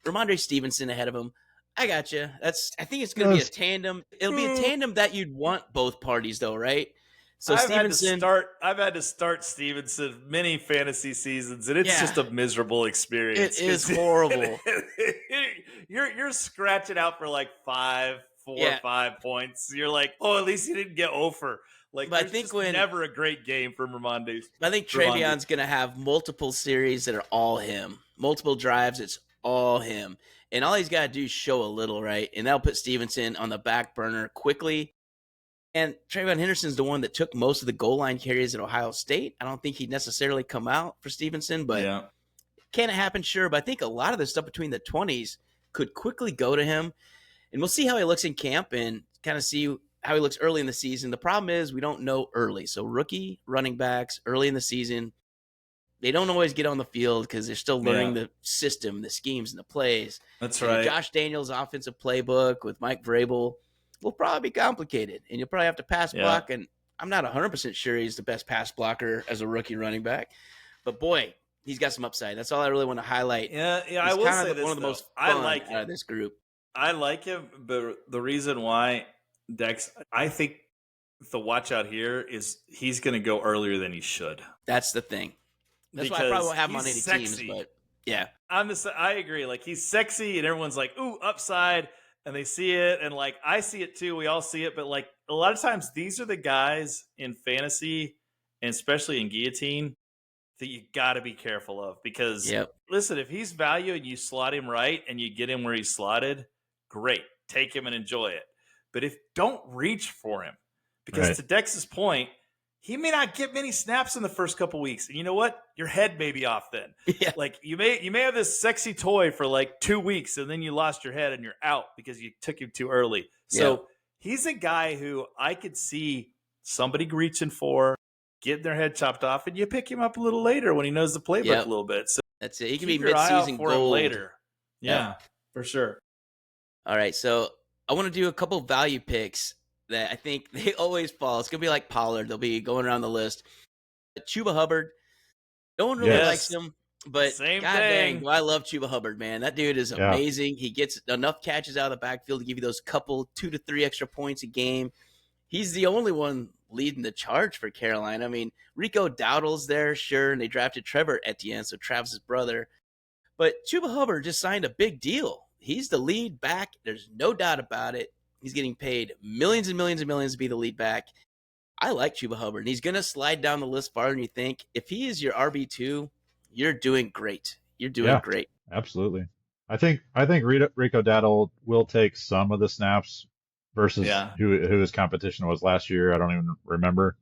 Ramondre Stevenson ahead of him. I got you. I think it's going to be a tandem. It'll be a tandem that you'd want both parties, though, right? So I've had to start Stevenson many fantasy seasons, and it's just a miserable experience. It is horrible. You're scratching out for like 4 or 5 points. You're like, oh, at least he didn't get over. Like, but I think never a great game from Ramondre. I think Travion's going to have multiple series that are all him, multiple drives. It's all him, and all he's got to do is show a little, right? And that'll put Stevenson on the back burner quickly. And Travion Henderson's the one that took most of the goal line carries at Ohio State. I don't think he'd necessarily come out for Stevenson, but can it happen? Sure. But I think a lot of the stuff between the 20s could quickly go to him. And we'll see how he looks in camp and kind of see how he looks early in the season. The problem is we don't know early. So rookie running backs early in the season, they don't always get on the field because they're still learning the system, the schemes, and the plays. That's right. Josh Daniels' offensive playbook with Mike Vrabel will probably be complicated, and you'll probably have to pass block. And I'm not 100% sure he's the best pass blocker as a rookie running back. But, boy, he's got some upside. That's all I really want to highlight. Yeah, I will say this, one of the most fun out of this group. I like him, but the reason why, Dex, I think the watch out here is he's going to go earlier than he should. That's the thing. That's why I probably won't have him on any teams. But yeah, I agree. Like, he's sexy, and everyone's like, "Ooh, upside," and they see it, and like I see it too. We all see it, but like a lot of times, these are the guys in fantasy, and especially in Guillotine, that you got to be careful of because listen, if he's value and you slot him right and you get him where he's slotted, great, take him and enjoy it. But don't reach for him because to Dex's point, he may not get many snaps in the first couple weeks. And you know what? Your head may be off then. Like you may have this sexy toy for like 2 weeks and then you lost your head and you're out because you took him too early. So he's a guy who I could see somebody reaching for, getting their head chopped off, and you pick him up a little later when he knows the playbook a little bit. So that's it. He can be mid-season gold later. Yeah, for sure. All right, so I want to do a couple value picks that I think they always fall. It's going to be like Pollard. They'll be going around the list. Chuba Hubbard. No one really likes him, but dang, do I love Chuba Hubbard, man. That dude is amazing. He gets enough catches out of the backfield to give you those couple 2 to 3 extra points a game. He's the only one leading the charge for Carolina. I mean, Rico Dowdle's there, sure, and they drafted Trevor Etienne, so Travis's brother. But Chuba Hubbard just signed a big deal. He's the lead back. There's no doubt about it. He's getting paid millions and millions and millions to be the lead back. I like Chuba Hubbard, and he's going to slide down the list farther than you think. If he is your RB2, you're doing great. You're doing great. Absolutely. I think Rico Dowdle will take some of the snaps versus who his competition was last year. I don't even remember.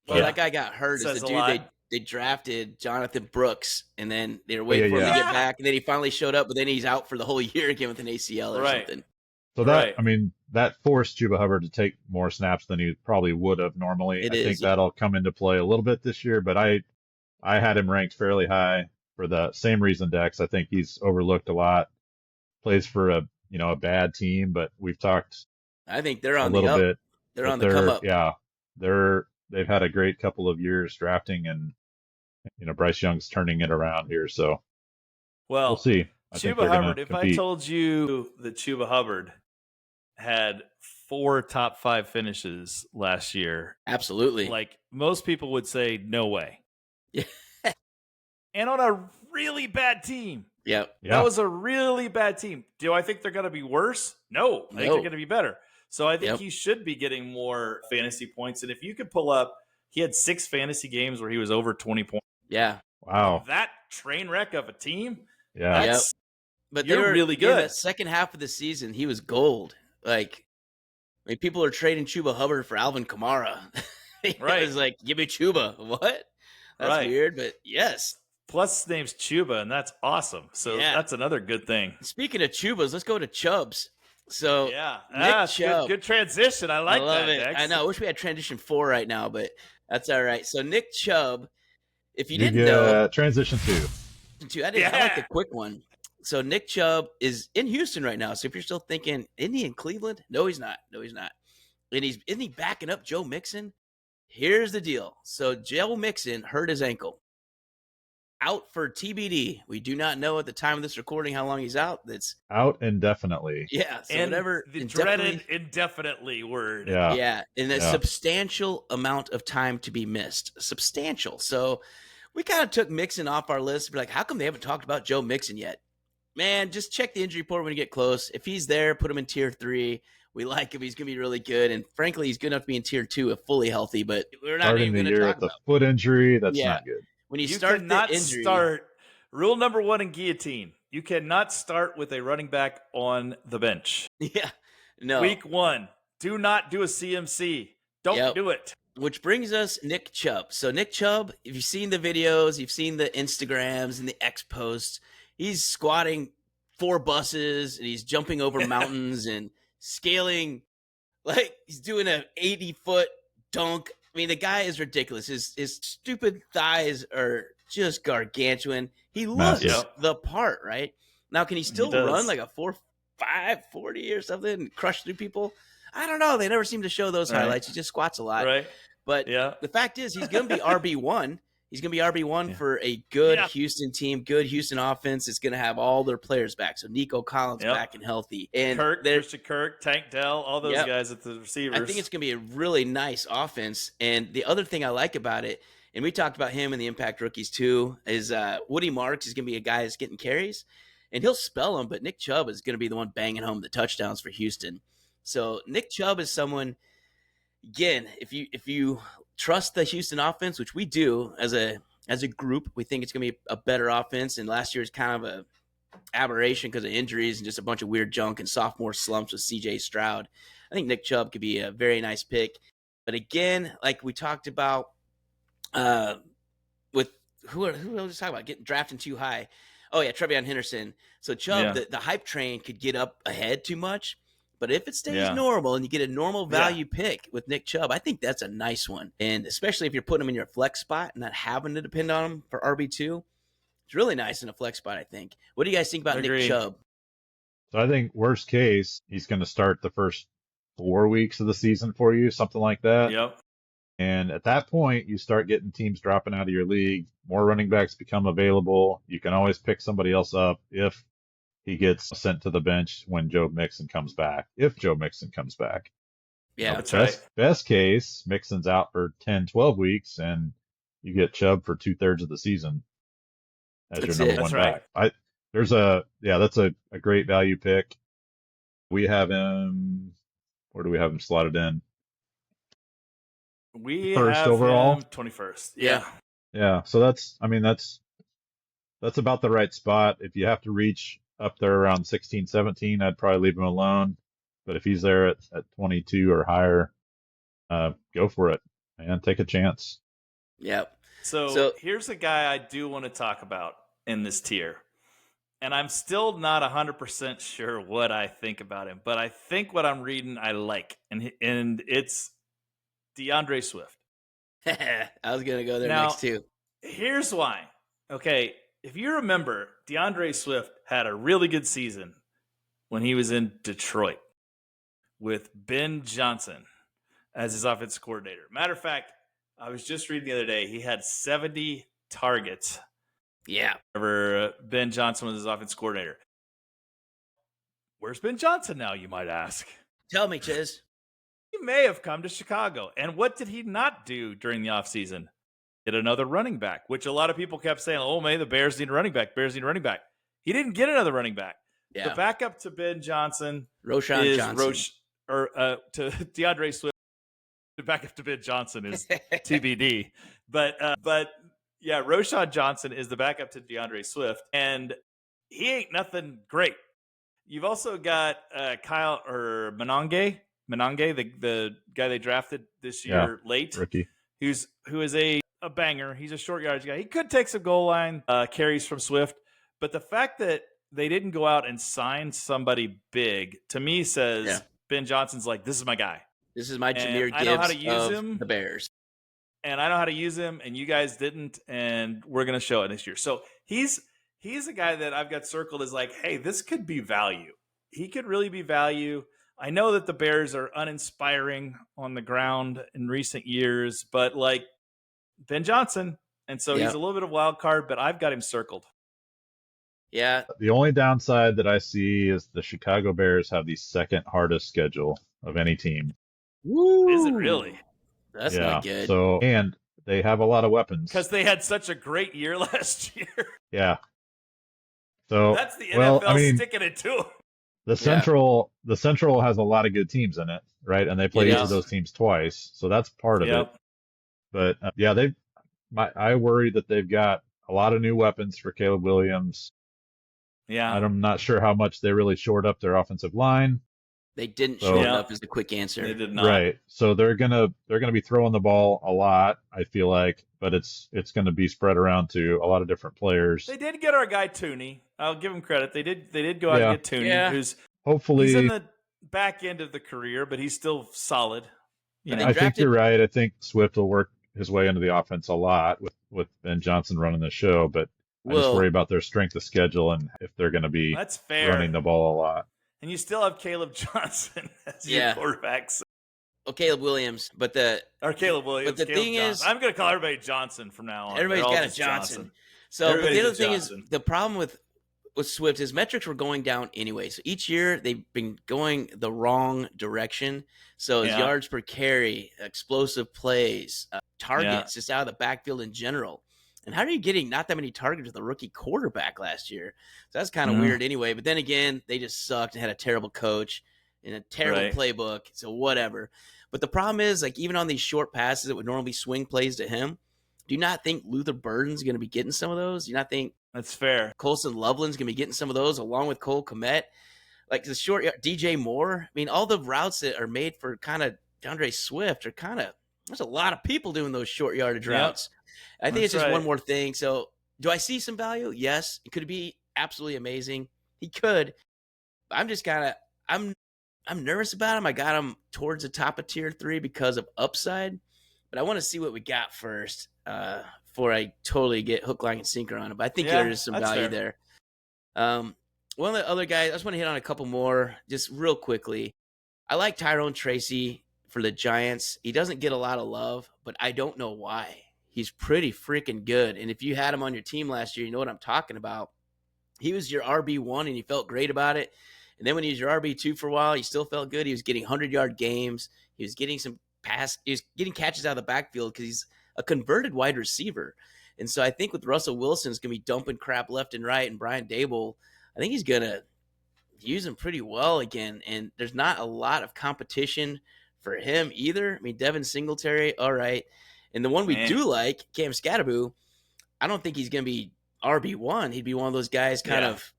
Well, that guy got hurt. Is the dude they drafted, Jonathan Brooks, and then they were waiting for him to get back, and then he finally showed up, but then he's out for the whole year again with an ACL or something. So that forced Chuba Hubbard to take more snaps than he probably would have normally. I think that'll come into play a little bit this year, but I had him ranked fairly high for the same reason, Dex. I think he's overlooked a lot. Plays for a bad team, but we've talked. I think they're on the up. They're on the come up. Yeah, they've had a great couple of years drafting, and Bryce Young's turning it around here. So we'll see. Chuba Hubbard. If I told you that Chuba Hubbard had 4 top 5 finishes last year, absolutely, like most people would say, no way. Yeah. And on a really bad team. Yep. That was a really bad team. Do I think they're going to be worse? No. I think they're going to be better. So I think he should be getting more fantasy points. And if you could pull up, he had 6 fantasy games where he was over 20 points. Yeah. Wow. That train wreck of a team. Yeah. But they were really good. In the second half of the season, he was gold. Like, I mean, people are trading Chuba Hubbard for Alvin Kamara. It was like, give me Chuba. What? That's weird, but yes. Plus, his name's Chuba, and that's awesome. So that's another good thing. Speaking of Chubas, let's go to Chubbs. So Nick Chubb. Good transition. I like that, it. Dex. I know. I wish we had transition 4 right now, but that's all right. So Nick Chubb, if you didn't know, transition 2. I like the quick one. So Nick Chubb is in Houston right now. So if you're still thinking, isn't he in Cleveland? No, he's not. And isn't he backing up Joe Mixon? Here's the deal. So Joe Mixon hurt his ankle. Out for TBD. We do not know at the time of this recording how long he's out. That's out indefinitely. Yeah. So and whatever. The dreaded indefinitely word. Yeah. Yeah. And a substantial amount of time to be missed. Substantial. So we kind of took Mixon off our list. We're like, how come they haven't talked about Joe Mixon yet? Man, just check the injury report when you get close. If he's there, put him in tier 3. We like him. He's going to be really good. And frankly, he's good enough to be in tier 2 if fully healthy, but we're not even going to talk about the foot injury. That's not good. When you start cannot the injury, rule number 1 in Guillotine, you cannot start with a running back on the bench. Yeah. No. Week 1, do not do a CMC. Don't do it. Which brings us Nick Chubb. So Nick Chubb, if you've seen the videos, you've seen the Instagrams and the X posts, he's squatting 4 buses and he's jumping over mountains and scaling, like he's doing an 80-foot dunk. I mean, the guy is ridiculous. His stupid thighs are just gargantuan. He looks the part, right? Now, can he still run like a 4.5 40 or something and crush through people? I don't know. They never seem to show those highlights. He just squats a lot. Right. But the fact is, he's going to be RB1. He's going to be RB1 for a good Houston team, good Houston offense. It's going to have all their players back. So Nico Collins back and healthy. And Christian Kirk, Tank Dell, all those guys at the receivers. I think it's going to be a really nice offense. And the other thing I like about it, and we talked about him in the Impact Rookies too, is Woody Marks is going to be a guy that's getting carries. And he'll spell them, but Nick Chubb is going to be the one banging home the touchdowns for Houston. So Nick Chubb is someone, again, if you trust the Houston offense, which we do as a group, we think it's going to be a better offense. And last year is kind of a aberration because of injuries and just a bunch of weird junk and sophomore slumps with CJ Stroud. I think Nick Chubb could be a very nice pick. But again, like we talked about with who was talking about getting drafted too high? Oh yeah, Trevion Henderson. So Chubb, the hype train could get up ahead too much. But if it stays normal and you get a normal value pick with Nick Chubb, I think that's a nice one. And especially if you're putting him in your flex spot and not having to depend on him for RB2, it's really nice in a flex spot, I think. What do you guys think about Nick Chubb? So I think worst case, he's going to start the first 4 weeks of the season for you, something like that. Yep. And at that point, you start getting teams dropping out of your league. More running backs become available. You can always pick somebody else up if he gets sent to the bench when Joe Mixon comes back, if Joe Mixon comes back. Yeah, that's right. Best case, Mixon's out for 10, 12 weeks, and you get Chubb for 2/3 of the season as your number one back. That's a great value pick. We have him, where do we have him slotted in? We first have overall, him 21st. Yeah. So that's about the right spot. If you have to reach up there around 16, 17, I'd probably leave him alone. But if he's there at 22 or higher, go for it, man. Take a chance. Yep. So here's a guy I do want to talk about in this tier. And I'm still not 100% sure what I think about him, but I think what I'm reading I like. And it's DeAndre Swift. I was going to go there Now, next too. Here's why. Okay, if you remember, DeAndre Swift had a really good season when he was in Detroit with Ben Johnson as his offensive coordinator. Matter of fact, I was just reading the other day, he had 70 targets. Yeah. Whenever Ben Johnson was his offensive coordinator. Where's Ben Johnson now, you might ask? Tell me, Chiz. He may have come to Chicago. And what did he not do during the offseason? Get another running back, which a lot of people kept saying, oh, maybe the Bears need a running back. Bears need a running back. He didn't get another running back. Yeah. The backup to Ben Johnson Roshan is Johnson. to DeAndre Swift. The backup to Ben Johnson is TBD. But yeah, Roshan Johnson is the backup to DeAndre Swift, and he ain't nothing great. You've also got Kyle or Monange, the guy they drafted this year late, rookie, who is a banger. He's a short yardage guy. He could take some goal line carries from Swift, but the fact that they didn't go out and sign somebody big to me says Ben Johnson's like, this is my guy. This is my Jahmyr Gibbs I know how to use him. The Bears. And I know how to use him, and you guys didn't, and we're going to show it this year. So he's a guy that I've got circled as like, hey, this could be value. He could really be value. I know that the Bears are uninspiring on the ground in recent years, but like Ben Johnson, and so he's a little bit of a wild card, but I've got him circled. Yeah. The only downside that I see is the Chicago Bears have the second hardest schedule of any team. Woo. Is it really? That's not good. So, and they have a lot of weapons. Because they had such a great year last year. Yeah. So that's the NFL sticking it to them. The Central has a lot of good teams in it, right? And they play each of those teams twice, so that's part of it. But I worry that they've got a lot of new weapons for Caleb Williams. Yeah, I'm not sure how much they really shored up their offensive line. They didn't shore it up is the quick answer. They did not. Right. So they're gonna be throwing the ball a lot, I feel like, but it's gonna be spread around to a lot of different players. They did get our guy Tooney. I'll give him credit. They did go out and get Tooney, who's hopefully he's in the back end of the career, but he's still solid. I think you're right. I think Swift will work his way into the offense a lot with Ben Johnson running the show, but I just worry about their strength of schedule and if they're going to be running the ball a lot. And you still have Caleb Johnson as your quarterback. So. Well, Caleb Williams, Caleb Williams. But the thing is, I'm going to call everybody Johnson from now on. Everybody's got a Johnson. So, but the other thing is, the problem with Swift, his metrics were going down anyway. So each year they've been going the wrong direction. So his yards per carry, explosive plays, targets, just out of the backfield in general. And how are you getting not that many targets with a rookie quarterback last year? So that's kind of weird anyway. But then again, they just sucked and had a terrible coach and a terrible playbook. So whatever. But the problem is, like, even on these short passes that would normally swing plays to him, do you not think Luther Burden's going to be getting some of those? Do you not think that's fair? Colson Loveland's going to be getting some of those along with Cole Kmet? Like the short DJ Moore. I mean, all the routes that are made for kind of DeAndre Swift are there's a lot of people doing those short yardage routes. I think it's just one more thing. So do I see some value? Yes. It could be absolutely amazing. He could. I'm just I'm nervous about him. I got him towards the top of tier 3 because of upside, but I want to see what we got first before I totally get hook, line, and sinker on him. But I think there is some value there. One of the other guys, I just want to hit on a couple more just real quickly. I like Tyrone Tracy for the Giants. He doesn't get a lot of love, but I don't know why. He's pretty freaking good. And if you had him on your team last year, you know what I'm talking about. He was your RB1 and you felt great about it. And then when he was your RB2 for a while, he still felt good. He was getting 100-yard games. He was getting he was getting catches out of the backfield because he's a converted wide receiver. And so I think with Russell Wilson, it's going to be dumping crap left and right. And Brian Dable, I think he's going to use him pretty well again. And there's not a lot of competition for him either. I mean, Devin Singletary, all right. And the one we do like, Cam Scatterboo, I don't think he's going to be RB1. He'd be one of those guys kind of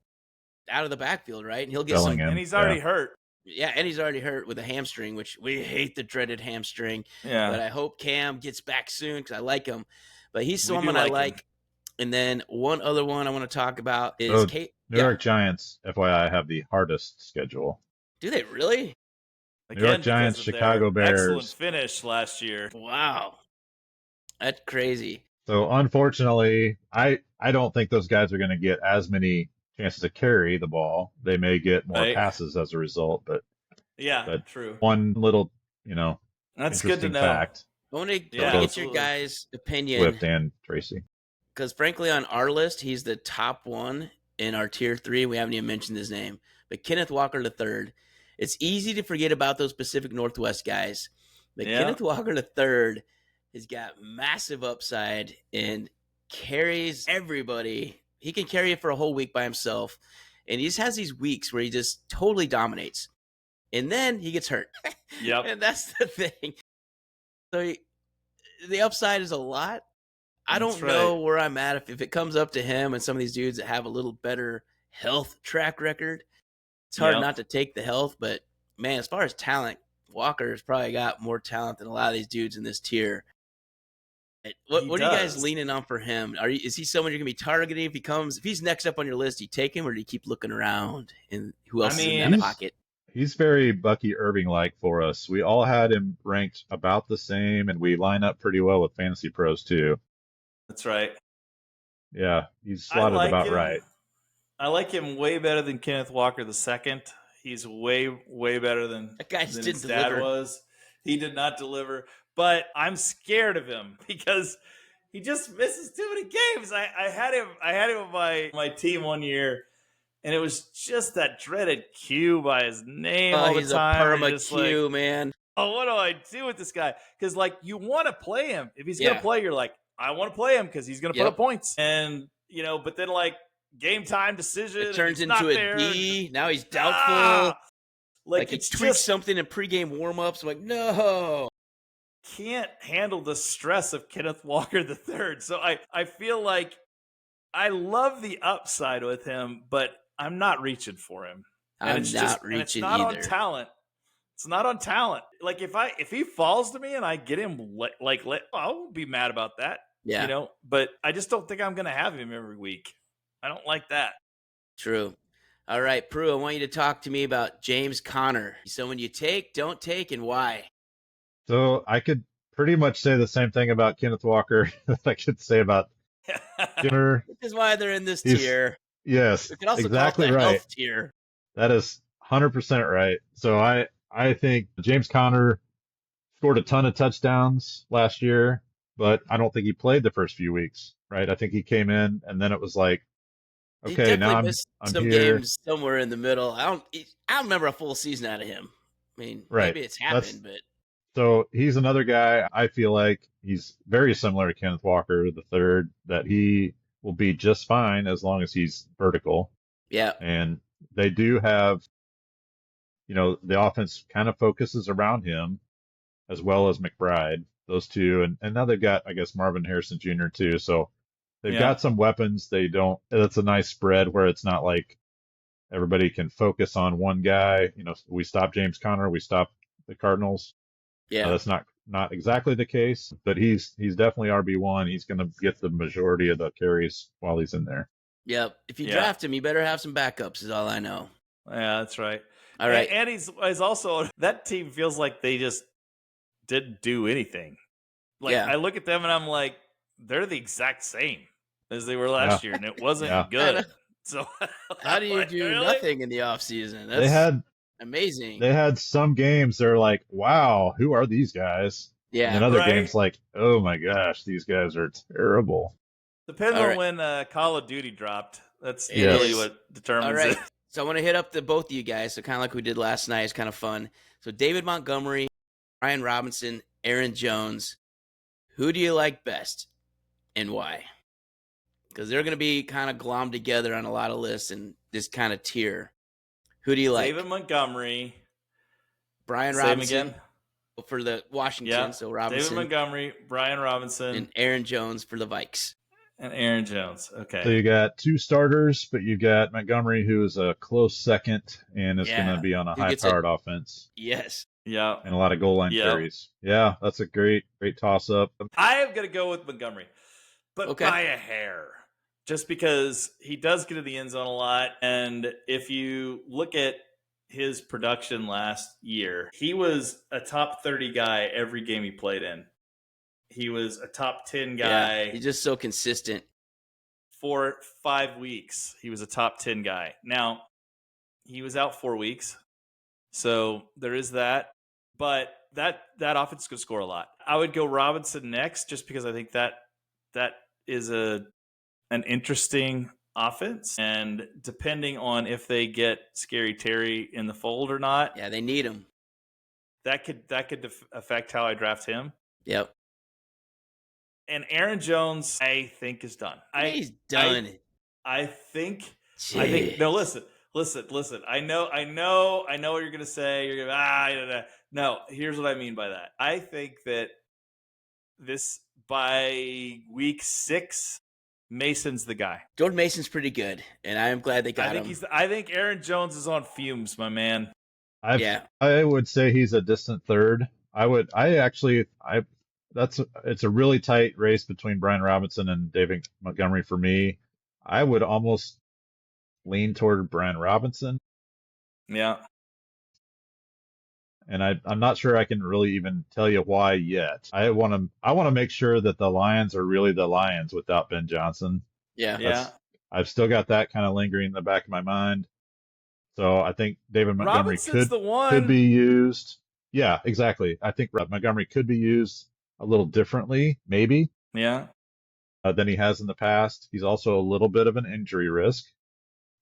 out of the backfield, right? And he'll get and he's already hurt. Yeah, and he's already hurt with a hamstring, which we hate the dreaded hamstring. Yeah. But I hope Cam gets back soon because I like him. But he's We do someone I like him. like. And then one other one I want to talk about is So Kate. New York Giants, FYI, have the hardest schedule. Do they really? New York Giants, because of Chicago their Bears. excellent finish last year. Wow. That's crazy. So unfortunately, I don't think those guys are going to get as many chances to carry the ball. They may get more Right. passes as a result, but true. one little, That's good to interesting know. fact. I want to Yeah, get absolutely. your guys' opinion. Swift and Tracy. Because frankly, on our list, he's the top one in our tier 3. We haven't even mentioned his name. But Kenneth Walker III. It's easy to forget about those Pacific Northwest guys. But Kenneth Walker III has got massive upside and carries everybody. He can carry it for a whole week by himself. And he just has these weeks where he just totally dominates. And then he gets hurt. Yep. And that's the thing. So the upside is a lot. I don't know where I'm at if it comes up to him and some of these dudes that have a little better health track record. It's hard not to take the health, but man, as far as talent, Walker's probably got more talent than a lot of these dudes in this tier. What are you guys leaning on for him? Is he someone you're gonna be targeting if he's next up on your list? Do you take him or do you keep looking around and who else is in that pocket? He's very Bucky Irving-like for us. We all had him ranked about the same, and we line up pretty well with Fantasy Pros too. That's right. Yeah, he's slotted about right. I like him way better than Kenneth Walker II. He's way better than that guy just than didn't his dad deliver. was. He did not deliver, but I'm scared of him because he just misses too many games. I had him on my team one year, and it was just that dreaded Q by his name all the time. He's a perma Q, man. Oh, what do I do with this guy? Because you want to play him. If he's gonna play, you're like, I want to play him because he's gonna put up points. And but then game time decision, it turns into a D. Now he's doubtful. He tweaked something in pregame warmups. I'm like, no. Can't handle the stress of Kenneth Walker III. So I feel like I love the upside with him, but I'm not reaching for him. It's not either. On talent. It's not on talent. If he falls to me and I get him, I'll be mad about that. Yeah. But I just don't think I'm going to have him every week. I don't like that. True. All right, Prue, I want you to talk to me about James Conner. Someone you take, don't take, and why? So I could pretty much say the same thing about Kenneth Walker that I could say about Skinner. Which is why they're in this tier. Yes, we could also exactly call it the right. health tier. That is 100% right. So I think James Conner scored a ton of touchdowns last year, but I don't think he played the first few weeks, right? I think he came in and then it was like, okay, now I'm some here. Games somewhere in the middle. I don't remember a full season out of him. I mean, right. Maybe it's happened, but so he's another guy. I feel like he's very similar to Kenneth Walker III, that he will be just fine as long as he's vertical. Yeah. And they do have, the offense kind of focuses around him as well as McBride, those two. And now they've got, I guess, Marvin Harrison Jr. too. So they've got some weapons. That's a nice spread where it's not like everybody can focus on one guy. We stop James Conner, we stop the Cardinals. Yeah. That's not exactly the case, but he's definitely RB1. He's going to get the majority of the carries while he's in there. Yep. If you draft him, you better have some backups, is all I know. Yeah, that's right. All right. And he's also, that team feels like they just didn't do anything. I look at them and I'm like, they're the exact same as they were last year, and it wasn't good. So how do you do nothing in the offseason? They had amazing. They had some games they're like, wow, who are these guys? Yeah. And then other games like, oh my gosh, these guys are terrible. Depends on when Call of Duty dropped. That's really what determines it. So I want to hit up both of you guys. So kind of like we did last night. It's kind of fun. So David Montgomery, Brian Robinson, Aaron Jones. Who do you like best and why? Because they're going to be kind of glommed together on a lot of lists in this kind of tier. Who do you like? David Montgomery. Brian Robinson. Same again? For the Washington. So Robinson. David Montgomery, Brian Robinson. And Aaron Jones for the Vikes. And Aaron Jones. So Okay. you got 2 starters, but you got Montgomery, who is a close second and is going to Yeah. be on a Who gets a high-powered offense yes. Yeah. and a lot of goal line Yep. carries. Yeah, that's a great toss-up. I am going to go with Montgomery, but Okay. by a hair. Just because he does get to the end zone a lot. And if you look at his production last year, he was a top 30 guy every game he played in. He was a top 10 guy. Yeah, he's just so consistent. For 5 weeks, he was a top 10 guy. Now, he was out 4 weeks, so there is that. But that offense could score a lot. I would go Robinson next, just because I think that is an interesting offense, and depending on if they get Scary Terry in the fold or not, Yeah, they need him. that could affect how I draft him. Yep. And Aaron Jones, I think, is done. He's done. I think. Jeez. No. Listen. I know what you're gonna say. You're gonna no. Here's what I mean by that. I think that this by week 6, Mason's the guy. Jordan Mason's pretty good, and I am glad they got him. I think Aaron Jones is on fumes, my man. I would say he's a distant third. It's a really tight race between Brian Robinson and David Montgomery for me. I would almost lean toward Brian Robinson. Yeah. And I'm not sure I can really even tell you why yet. I want to make sure that the Lions are really the Lions without Ben Johnson. Yeah. I've still got that kind of lingering in the back of my mind. So I think David Montgomery could be used. Yeah, exactly. I think Montgomery could be used a little differently, maybe. Yeah. Than he has in the past. He's also a little bit of an injury risk.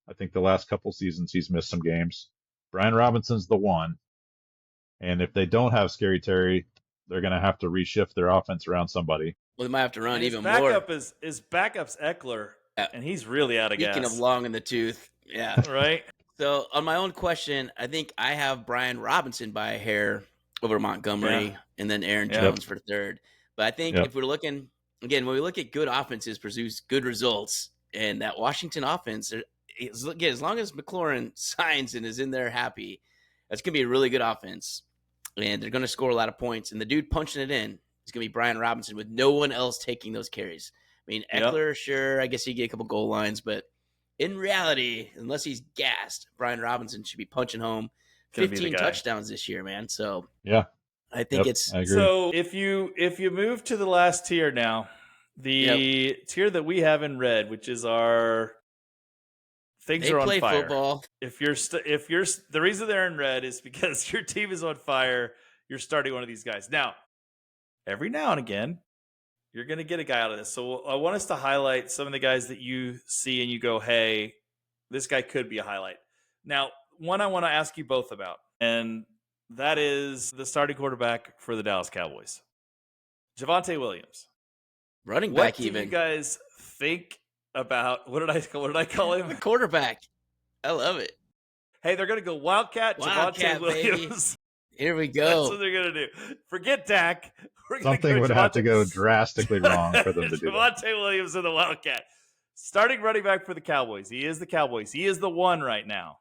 I think the last couple seasons he's missed some games. Brian Robinson's the one. And if they don't have Scary Terry, they're going to have to reshift their offense around somebody. Well, they might have to run even more. His backup's Eckler, and he's really out of gas. Speaking of long in the tooth, yeah. Right? So on my own question, I think I have Brian Robinson by a hair over Montgomery, and then Aaron Jones for third. But I think if we're looking, again, when we look at good offenses produce good results, and that Washington offense, again, as long as McLaurin signs and is in there happy, that's going to be a really good offense. And they're going to score a lot of points. And the dude punching it in is going to be Brian Robinson with no one else taking those carries. I mean, Eckler, sure, I guess he get a couple goal lines, but in reality, unless he's gassed, Brian Robinson should be punching home 15 touchdowns this year, man. So yeah, I think I agree. So if you move to the last tier now, the tier that we have in red, which is our things are on fire. Football. If you're the reason they're in red is because your team is on fire. You're starting one of these guys. Now, every now and again, you're going to get a guy out of this. So I want us to highlight some of the guys that you see and you go, hey, this guy could be a highlight. Now, one I want to ask you both about, and that is the starting quarterback for the Dallas Cowboys, Javonte Williams. Running back, what do you guys think about, what did I call him? Quarterback. I love it. Hey, they're going to go Wildcat Javonte Williams. Here we go. That's what they're going to do. Forget Dak. Something would have to go drastically wrong for them to do that. Javonte Williams and the Wildcat. Starting running back for the Cowboys. He is the Cowboys. He is the one right now.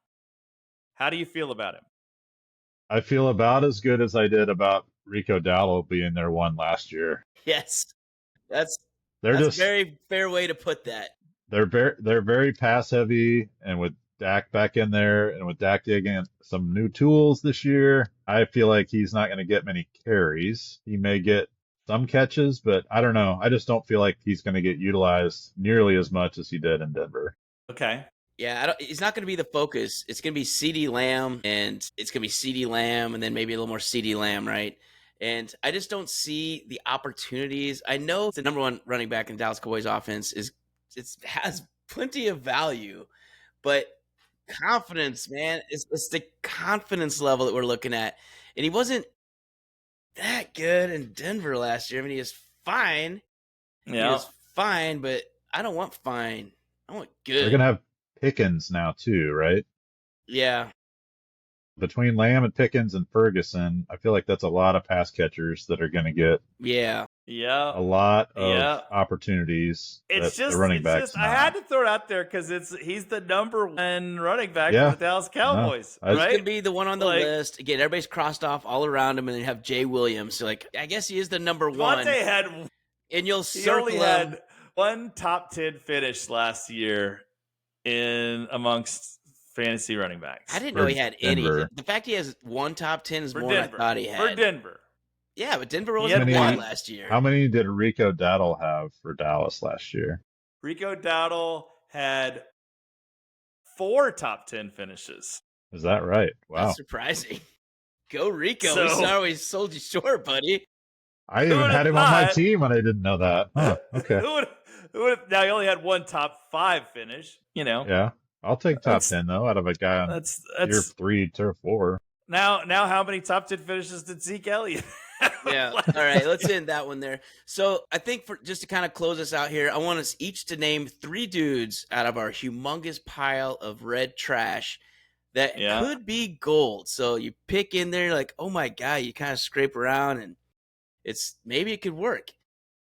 How do you feel about him? I feel about as good as I did about Rico Dowdle being their one last year. Yes. That's a very fair way to put that. They're very pass heavy, and with Dak back in there, and with Dak digging some new tools this year, I feel like he's not going to get many carries. He may get some catches, but I don't know. I just don't feel like he's going to get utilized nearly as much as he did in Denver. Okay. Yeah, it's not going to be the focus. It's going to be CeeDee Lamb, and then maybe a little more CeeDee Lamb, right? And I just don't see the opportunities. I know the number one running back in Dallas Cowboys offense has plenty of value, but confidence, man, it's the confidence level that we're looking at. And he wasn't that good in Denver last year. I mean, he was fine. Yeah. He was fine, but I don't want fine. I want good. They're going to have Pickens now too, right? Yeah. Between Lamb and Pickens and Ferguson, I feel like that's a lot of pass catchers that are going to get. Yeah. Yeah. a lot of Yeah. opportunities It's that the running it's backs just I had not. to throw it out there because he's the number one running back for Yeah, the Dallas no, Cowboys, I, He's right? gonna be the one on the Like list. Again, everybody's crossed off all around him, and then you have Jay Williams. So, like, I guess he is the number one, Devontae had and you'll he only circle him. had one top 10 finish last year in amongst fantasy running backs. I didn't for know he had any. Denver. The fact he has one top 10 is For more than I Denver. thought he For had. Denver. Yeah, but Denver He wasn't had bad one. last year. How many did Rico Dowdle have for Dallas last year? Rico Dowdle had 4 top 10 finishes. Is that right? Wow. That's surprising. Go Rico. So- We sorry we sold you short, buddy. I Who even would've had him on my thought? team and I didn't know that. Huh, okay. Who would now he only had one top 5 finish, you know. Yeah. I'll take top That's- 10 though out of a guy on That's tier 3, tier 4. now how many top 10 finishes did Zeke Elliott have? Yeah. All right, let's end that one there. So I think for just to kind of close us out here, I want us each to name 3 dudes out of our humongous pile of red trash that could be gold. So you pick in there like, oh my God, you kind of scrape around and maybe it could work.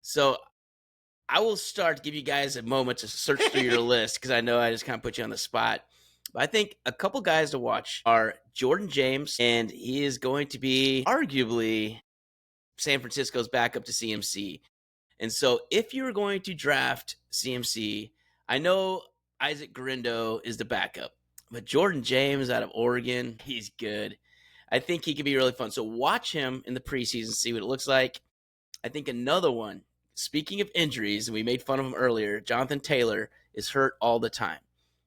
So I will start to give you guys a moment to search through your list because I know I just kind of put you on the spot. But I think a couple guys to watch are Jordan James, and he is going to be arguably San Francisco's backup to CMC. And so if you're going to draft CMC, I know Isaac Grindo is the backup, but Jordan James out of Oregon, he's good. I think he could be really fun. So watch him in the preseason, see what it looks like. I think another one, speaking of injuries, and we made fun of him earlier, Jonathan Taylor is hurt all the time.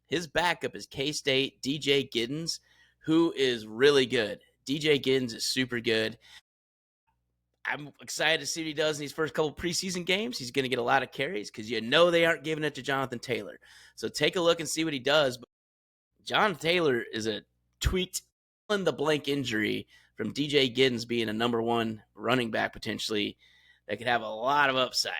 His backup is K-State DJ Giddens, who is really good. DJ Giddens is super good. I'm excited to see what he does in these first couple preseason games. He's going to get a lot of carries because you know they aren't giving it to Jonathan Taylor. So take a look and see what he does. But Jonathan Taylor is a tweaked in the blank injury from DJ Giddens being a number 1 running back potentially that could have a lot of upside.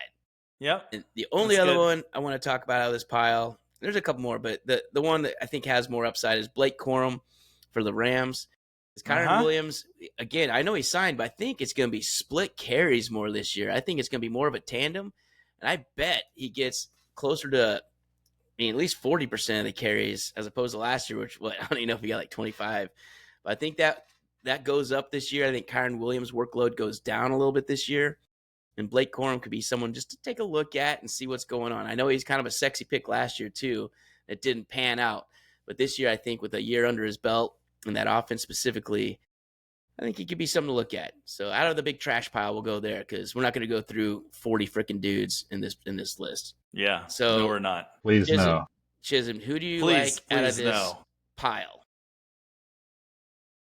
Yep. And the only other one I want to talk about out of this pile, there's a couple more, but the one that I think has more upside is Blake Corum for the Rams. Kyron Williams, again, I know he signed, but I think it's going to be split carries more this year. I think it's going to be more of a tandem, and I bet he gets closer to, at least 40% of the carries as opposed to last year, which I don't even know if he got like 25. But I think that goes up this year. I think Kyron Williams' workload goes down a little bit this year, and Blake Corum could be someone just to take a look at and see what's going on. I know he's kind of a sexy pick last year too. It didn't pan out, but this year I think with a year under his belt, and that offense specifically, I think he could be something to look at. So out of the big trash pile, we'll go there because we're not going to go through 40 freaking dudes in this list. Yeah. So no, we're not. Please no. Chisholm, who do you Please like out of this no. pile?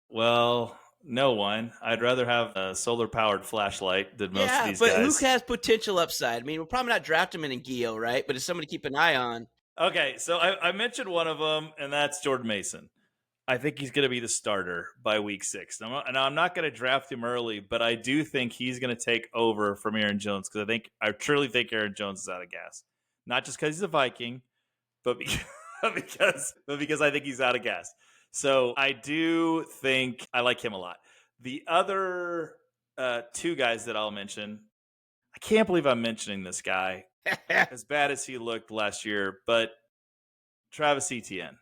Well, no one. I'd rather have a solar-powered flashlight than most of these guys. Yeah, but who has potential upside? We'll probably not draft him in Gio, right? But it's somebody to keep an eye on. Okay, so I mentioned one of them, and that's Jordan Mason. I think he's going to be the starter by week 6. And I'm not going to draft him early, but I do think he's going to take over from Aaron Jones because I truly think Aaron Jones is out of gas. Not just because he's a Viking, but because I think he's out of gas. So I do think I like him a lot. The other 2 guys that I'll mention, I can't believe I'm mentioning this guy as bad as he looked last year, but Travis Etienne.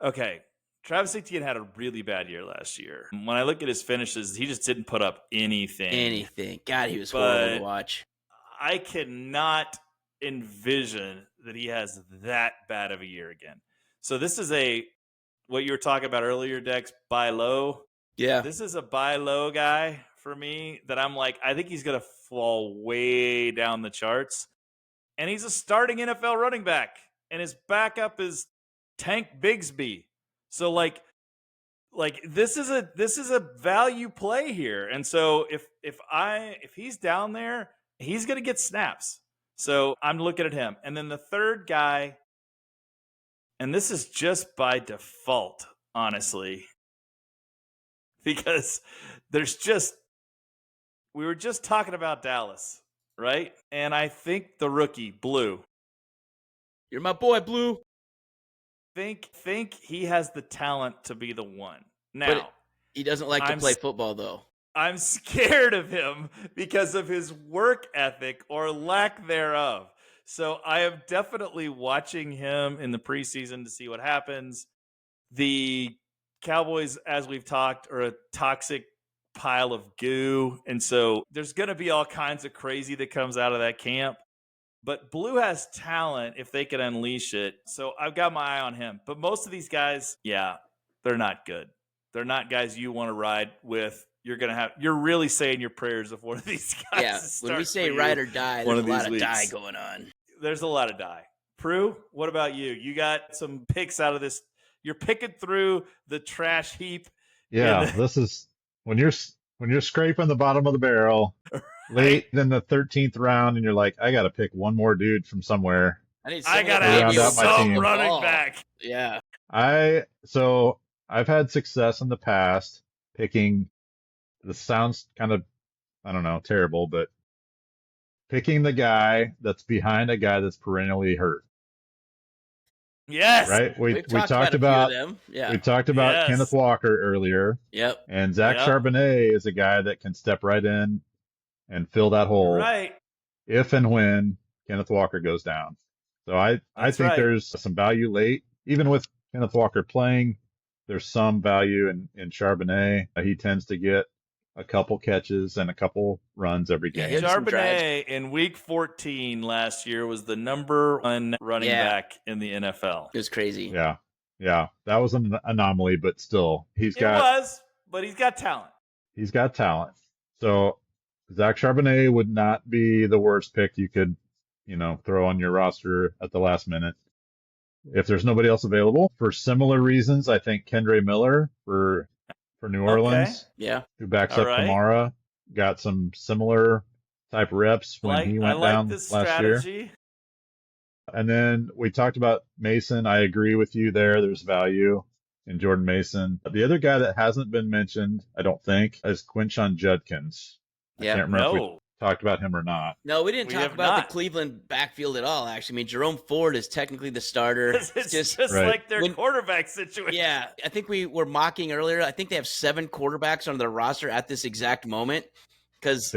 Okay, Travis Etienne had a really bad year last year. When I look at his finishes, he just didn't put up anything. God, he was horrible to watch. I cannot envision that he has that bad of a year again. So this is what you were talking about earlier, Dex, buy low. Yeah. This is a buy low guy for me that I'm like, I think he's going to fall way down the charts. And he's a starting NFL running back. And his backup is Tank Bigsby. So like this is a value play here. And so if he's down there, he's going to get snaps. So I'm looking at him. And then the third guy, and this is just by default, honestly, because we were just talking about Dallas, right? And I think the rookie, Blue. You're my boy, Blue. Think he has the talent to be the one. Now, but he doesn't like to play football, though. I'm scared of him because of his work ethic or lack thereof. So I am definitely watching him in the preseason to see what happens. The Cowboys, as we've talked, are a toxic pile of goo. And so there's going to be all kinds of crazy that comes out of that camp. But Blue has talent if they can unleash it. So I've got my eye on him. But most of these guys, yeah, they're not good. They're not guys you want to ride with. You're really saying your prayers of one of these guys. Yeah, when we say ride or die, there's a lot of die going on. There's a lot of die. Prue, what about you? You got some picks out of this. You're picking through the trash heap. Yeah, this is when you're scraping the bottom of the barrel late in the 13th round, and you're like, I got to pick one more dude from somewhere. I got to have some running back. Yeah. So I've had success in the past picking. This sounds kind of, I don't know, terrible, but picking the guy that's behind a guy that's perennially hurt. Yes. Right? We talked about them. Yeah. We talked about Kenneth Walker earlier. Yep. And Zach Charbonnet is a guy that can step right in and fill that hole. Right. If and when Kenneth Walker goes down. So I think there's some value late. Even with Kenneth Walker playing, there's some value in Charbonnet. He tends to get a couple catches and a couple runs every game. Yeah, Charbonnet in week 14 last year was the number 1 running back in the NFL. It was crazy. Yeah. That was an anomaly, but still, but he's got talent. He's got talent. So Zach Charbonnet would not be the worst pick you could, throw on your roster at the last minute. If there's nobody else available, for similar reasons, I think Kendre Miller for New Orleans, who backs up Kamara, got some similar type reps when he went down last year. And then we talked about Mason. I agree with you there. There's value in Jordan Mason. The other guy that hasn't been mentioned, I don't think, is Quinshon Judkins. I can't remember if we talked about him or not. No, we didn't talk about the Cleveland backfield at all, actually. I mean, Jerome Ford is technically the starter. It's just like their quarterback situation. Yeah, I think we were mocking earlier. I think they have 7 quarterbacks on their roster at this exact moment. Because,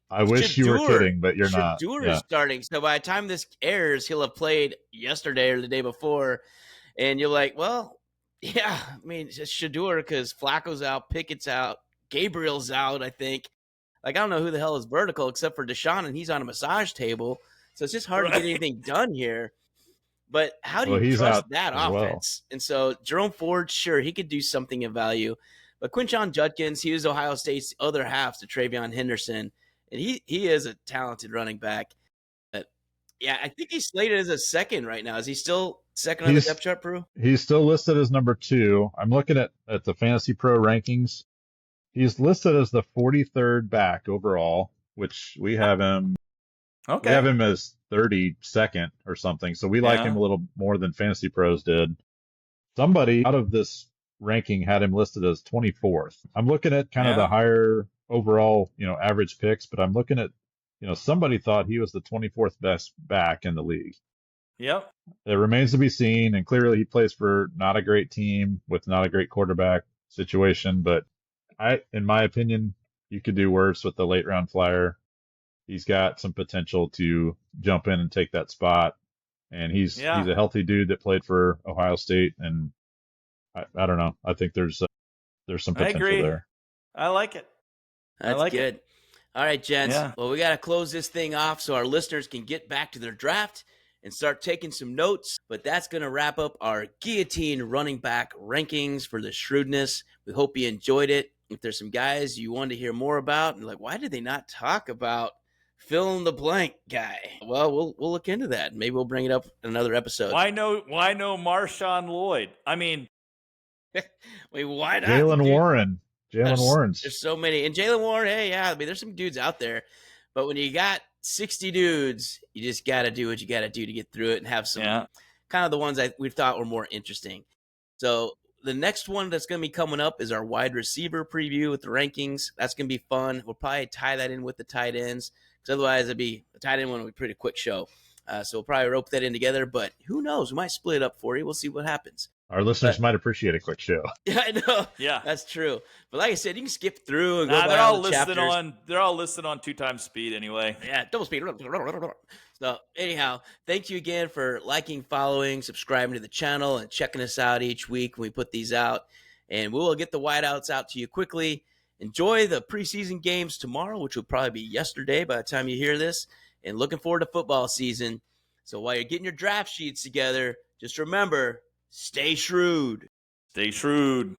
I wish you were kidding, but you're not. Shedeur is starting. So by the time this airs, he'll have played yesterday or the day before. And you're like, well, yeah, it's Shedeur because Flacco's out, Pickett's out, Gabriel's out, I think. Like, I don't know who the hell is vertical except for Deshaun, and he's on a massage table. So it's just hard to get anything done here. But how do you trust that offense? And so Jerome Ford, sure, he could do something of value. But Quinshon Judkins, he was Ohio State's other half to Travion Henderson. And he is a talented running back. But, yeah, I think he's slated as a second right now. Is he still second on the depth chart, Peru? He's still listed as number 2. I'm looking at the Fantasy Pro rankings. He's listed as the 43rd back overall, which we have him. Okay. We have him as 32nd or something. So we like him a little more than Fantasy Pros did. Somebody out of this ranking had him listed as 24th. I'm looking at kind of the higher overall, average picks, but I'm looking at, somebody thought he was the 24th best back in the league. Yep. It remains to be seen. And clearly he plays for not a great team with not a great quarterback situation, but in my opinion, you could do worse with the late round flyer. He's got some potential to jump in and take that spot. And he's a healthy dude that played for Ohio State. And I don't know. I think there's some potential there. I like it. That's good. All right, gents. Yeah. Well, we got to close this thing off so our listeners can get back to their draft and start taking some notes. But that's going to wrap up our Guillotine running back rankings for the Shrewdness. We hope you enjoyed it. If there's some guys you want to hear more about, and why did they not talk about fill in the blank guy? Well, we'll look into that. Maybe we'll bring it up in another episode. Why no Marshawn Lloyd? Wait, why not? Jaylen Warren. There's so many. And Jaylen Warren, there's some dudes out there. But when you got 60 dudes, you just got to do what you got to do to get through it and have some kind of the ones we thought were more interesting. So the next one that's going to be coming up is our wide receiver preview with the rankings. That's going to be fun. We'll probably tie that in with the tight ends because otherwise the tight end one will be a pretty quick show. So we'll probably rope that in together, but who knows? We might split it up for you. We'll see what happens. Our listeners might appreciate a quick show. Yeah, I know. Yeah. That's true. But like I said, you can skip through and go Nah, by they're all all the listed chapters. they're all listed on 2 times speed anyway. Yeah, double speed. So anyhow, thank you again for liking, following, subscribing to the channel, and checking us out each week when we put these out. And we will get the whiteouts out to you quickly. Enjoy the preseason games tomorrow, which will probably be yesterday by the time you hear this. And looking forward to football season. So while you're getting your draft sheets together, just remember, stay shrewd. Stay shrewd.